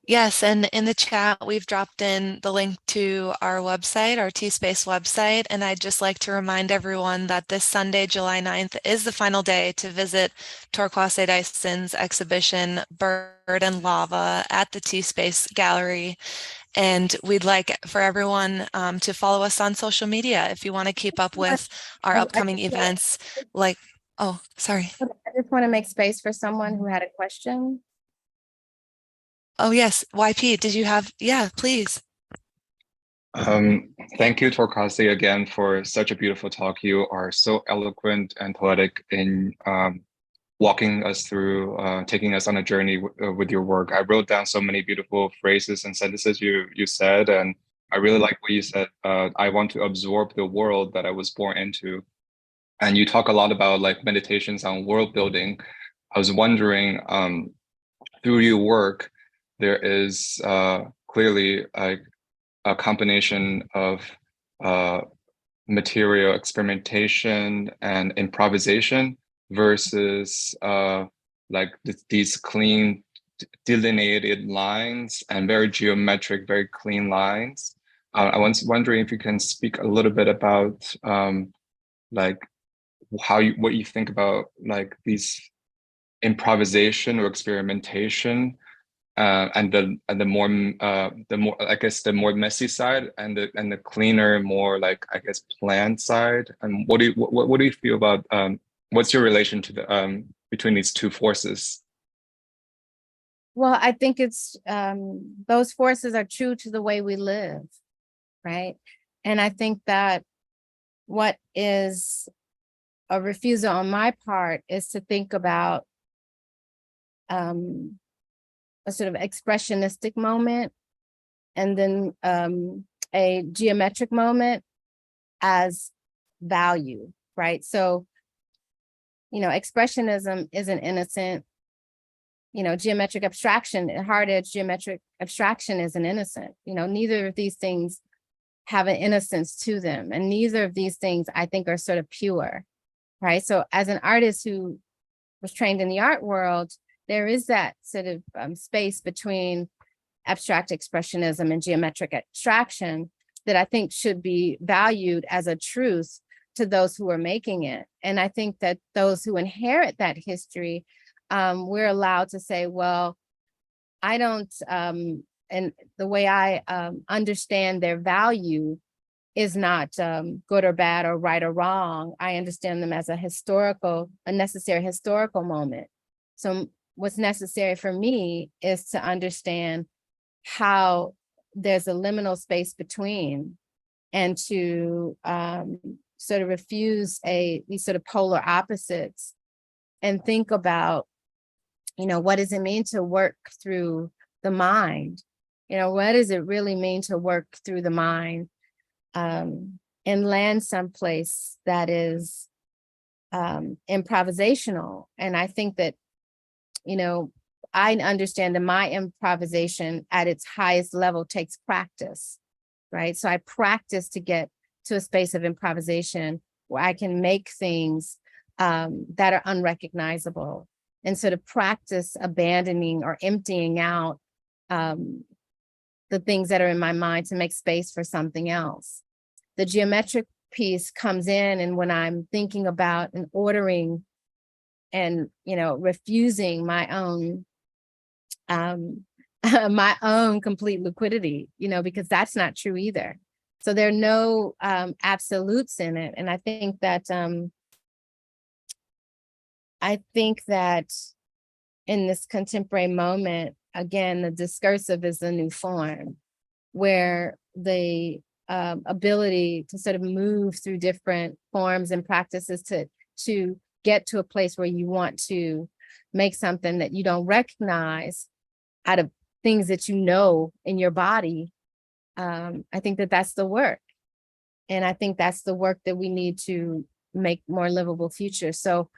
Yes, and in the chat, we've dropped in the link to our website, our T-Space website, and I'd just like to remind everyone that this Sunday, July 9th, is the final day to visit Torkwase Dyson's exhibition, Bird and Lava, at the T-Space Gallery. And we'd like for everyone to follow us on social media if you want to keep up with our upcoming events. Oh, sorry. I just want to make space for someone who had a question. Oh, yes. YP, did you have? Yeah, please. Thank you, Torkwase, again for such a beautiful talk. You are so eloquent and poetic in walking us through, taking us on a journey with your work. I wrote down so many beautiful phrases and sentences you said, and I really like what you said. I want to absorb the world that I was born into. And you talk a lot about like meditations on world building. I was wondering, through your work, there is clearly a combination of material experimentation and improvisation versus like these clean delineated lines and very geometric, very clean lines. I was wondering if you can speak a little bit about like what you think about like these improvisation or experimentation and the more I guess the more messy side and the cleaner, more like I guess planned side. And what do you feel about what's your relation to the between these two forces? Well, I think it's those forces are true to the way we live, right? And I think that what is a refusal on my part is to think about a sort of expressionistic moment and then a geometric moment as value, right? So, you know, expressionism isn't innocent. You know, geometric abstraction, hard edge geometric abstraction isn't innocent. You know, neither of these things have an innocence to them. And neither of these things I think are sort of pure, right? So as an artist who was trained in the art world, there is that sort of space between abstract expressionism and geometric abstraction that I think should be valued as a truth to those who are making it. And I think that those who inherit that history, we're allowed to say, well, I don't, and the way I understand their value is not good or bad or right or wrong. I understand them as a necessary historical moment. So what's necessary for me is to understand how there's a liminal space between, and to sort of refuse these sort of polar opposites and think about, you know, what does it mean to work through the mind? You know, what does it really mean to work through the mind and land someplace that is improvisational? And I think that, you know, I understand that my improvisation at its highest level takes practice, right? So I practice to get to a space of improvisation where I can make things that are unrecognizable, and sort of practice abandoning or emptying out the things that are in my mind to make space for something else. The geometric piece comes in, and when I'm thinking about and ordering and, you know, refusing my own my own complete liquidity, you know, because that's not true either. So there are no absolutes in it. And I think that in this contemporary moment, again, the discursive is the new form, where the ability to sort of move through different forms and practices to get to a place where you want to make something that you don't recognize out of things that you know in your body. I think that that's the work. And I think that's the work that we need to make more livable futures. So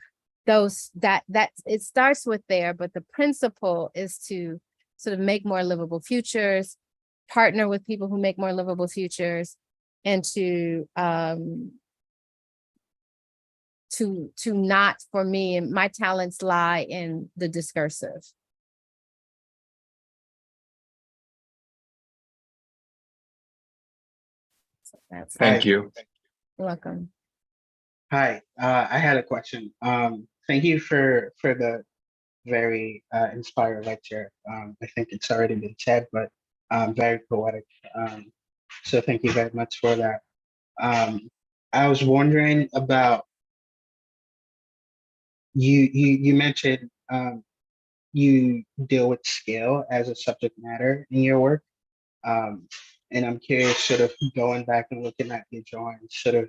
it starts with there, but the principle is to sort of make more livable futures, partner with people who make more livable futures, and to not, for me, and my talents lie in the discursive. So Thank you. You're welcome. Hi, I had a question. Thank you for the very inspired lecture. I think it's already been said, but very poetic. So thank you very much for that. I was wondering about you mentioned you deal with scale as a subject matter in your work. And I'm curious, sort of going back and looking at your drawings, sort of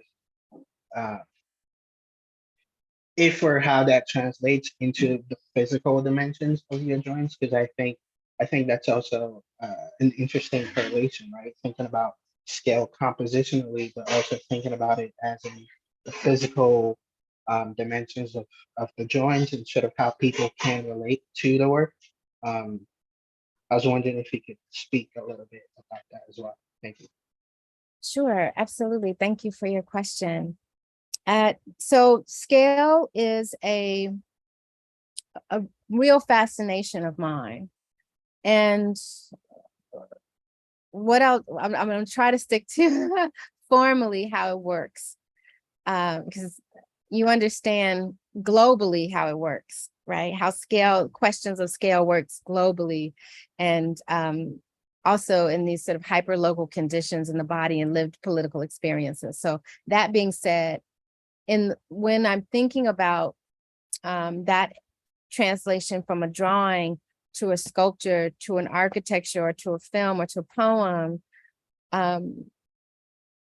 if or how that translates into the physical dimensions of your drawings, because I think that's also an interesting correlation, right? Thinking about scale compositionally, but also thinking about it as in the physical dimensions of the drawings and sort of how people can relate to the work. I was wondering if you could speak a little bit about that as well. Thank you. Sure, absolutely. Thank you for your question. So scale is a real fascination of mine. And what else, I'm going to try to stick to formally how it works, because you understand globally how it works, right? How questions of scale works globally, and also in these sort of hyper-local conditions in the body and lived political experiences. So that being said, when I'm thinking about that translation from a drawing to a sculpture, to an architecture, or to a film, or to a poem,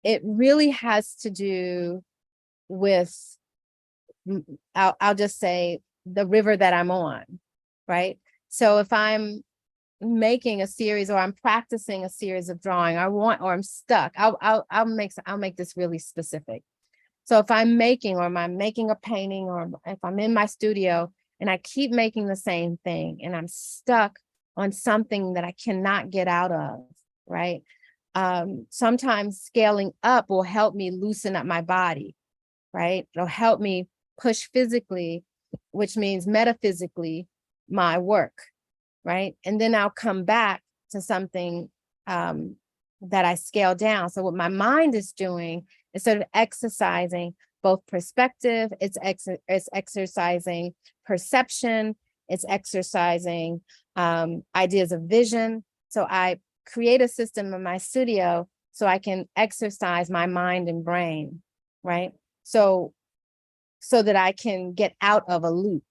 it really has to do with, I'll just say, the river that I'm on, right? So if I'm making a series, or I'm practicing a series of drawing, or I'm stuck, I'll make this really specific. So if I'm making a painting, or if I'm in my studio and I keep making the same thing and I'm stuck on something that I cannot get out of, right? Sometimes scaling up will help me loosen up my body, right? It'll help me push physically, which means metaphysically, my work, right? And then I'll come back to something that I scale down. So what my mind is doing is sort of exercising both perspective, it's exercising perception, it's exercising ideas of vision. So I create a system in my studio so I can exercise my mind and brain, right? So that I can get out of a loop,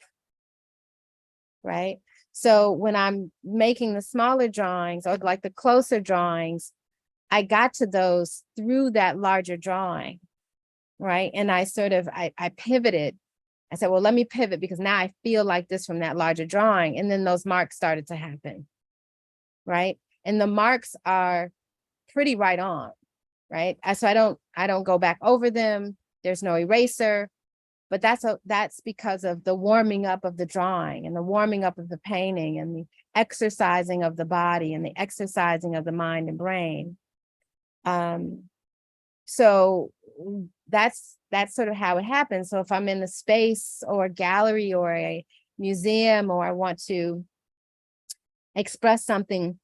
right? So when I'm making the smaller drawings, or like the closer drawings, I got to those through that larger drawing, right? And I pivoted. I said, well, let me pivot, because now I feel like this from that larger drawing. And then those marks started to happen, right? And the marks are pretty right on, right? So I don't go back over them. There's no eraser, but that's because of the warming up of the drawing, and the warming up of the painting, and the exercising of the body, and the exercising of the mind and brain. So that's sort of how it happens. So if I'm in a space or a gallery or a museum, or I want to express something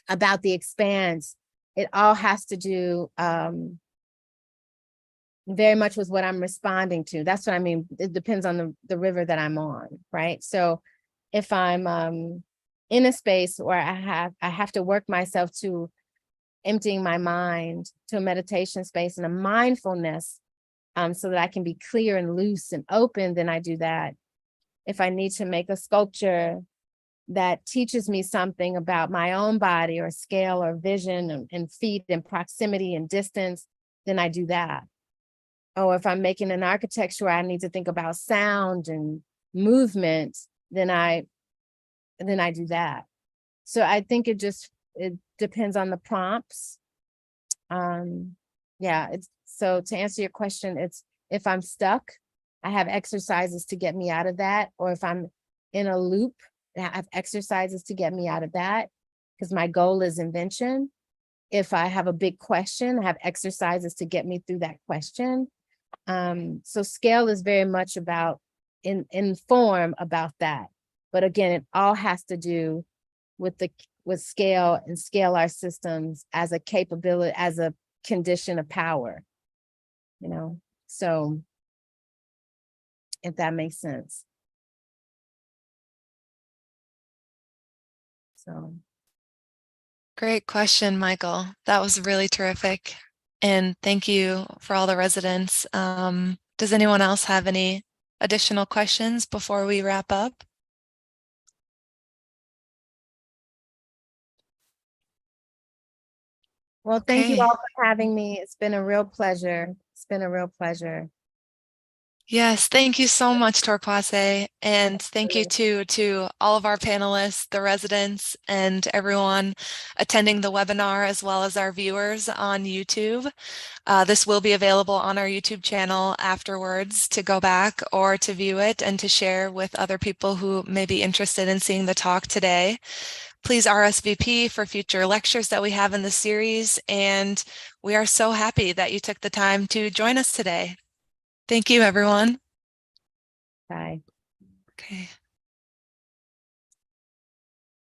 about the expanse, it all has to do very much with what I'm responding to. That's what I mean. It depends on the river that I'm on, right? So if I'm in a space where I have to work myself to emptying my mind, to a meditation space and a mindfulness, so that I can be clear and loose and open, then I do that. If I need to make a sculpture that teaches me something about my own body, or scale, or vision, and feet, and proximity and distance, then I do that. Or if I'm making an architecture where I need to think about sound and movement, then I do that. So I think it depends on the prompts. Yeah, so to answer your question, it's if I'm stuck, I have exercises to get me out of that. Or if I'm in a loop, I have exercises to get me out of that, because my goal is invention. If I have a big question, I have exercises to get me through that question. So scale is very much about in form about that. But again, it all has to do with scale, and scale our systems as a capability, as a condition of power, so if that makes sense. So. Great question, Michael. That was really terrific. And thank you for all the residents. Does anyone else have any additional questions before we wrap up? Well, thank you all for having me. It's been a real pleasure. It's been a real pleasure. Yes, thank you so much, Torkwase. And thank you to all of our panelists, the residents, and everyone attending the webinar, as well as our viewers on YouTube. This will be available on our YouTube channel afterwards to go back or to view it and to share with other people who may be interested in seeing the talk today. Please RSVP for future lectures that we have in the series, and we are so happy that you took the time to join us today. Thank you, everyone. Bye. Okay.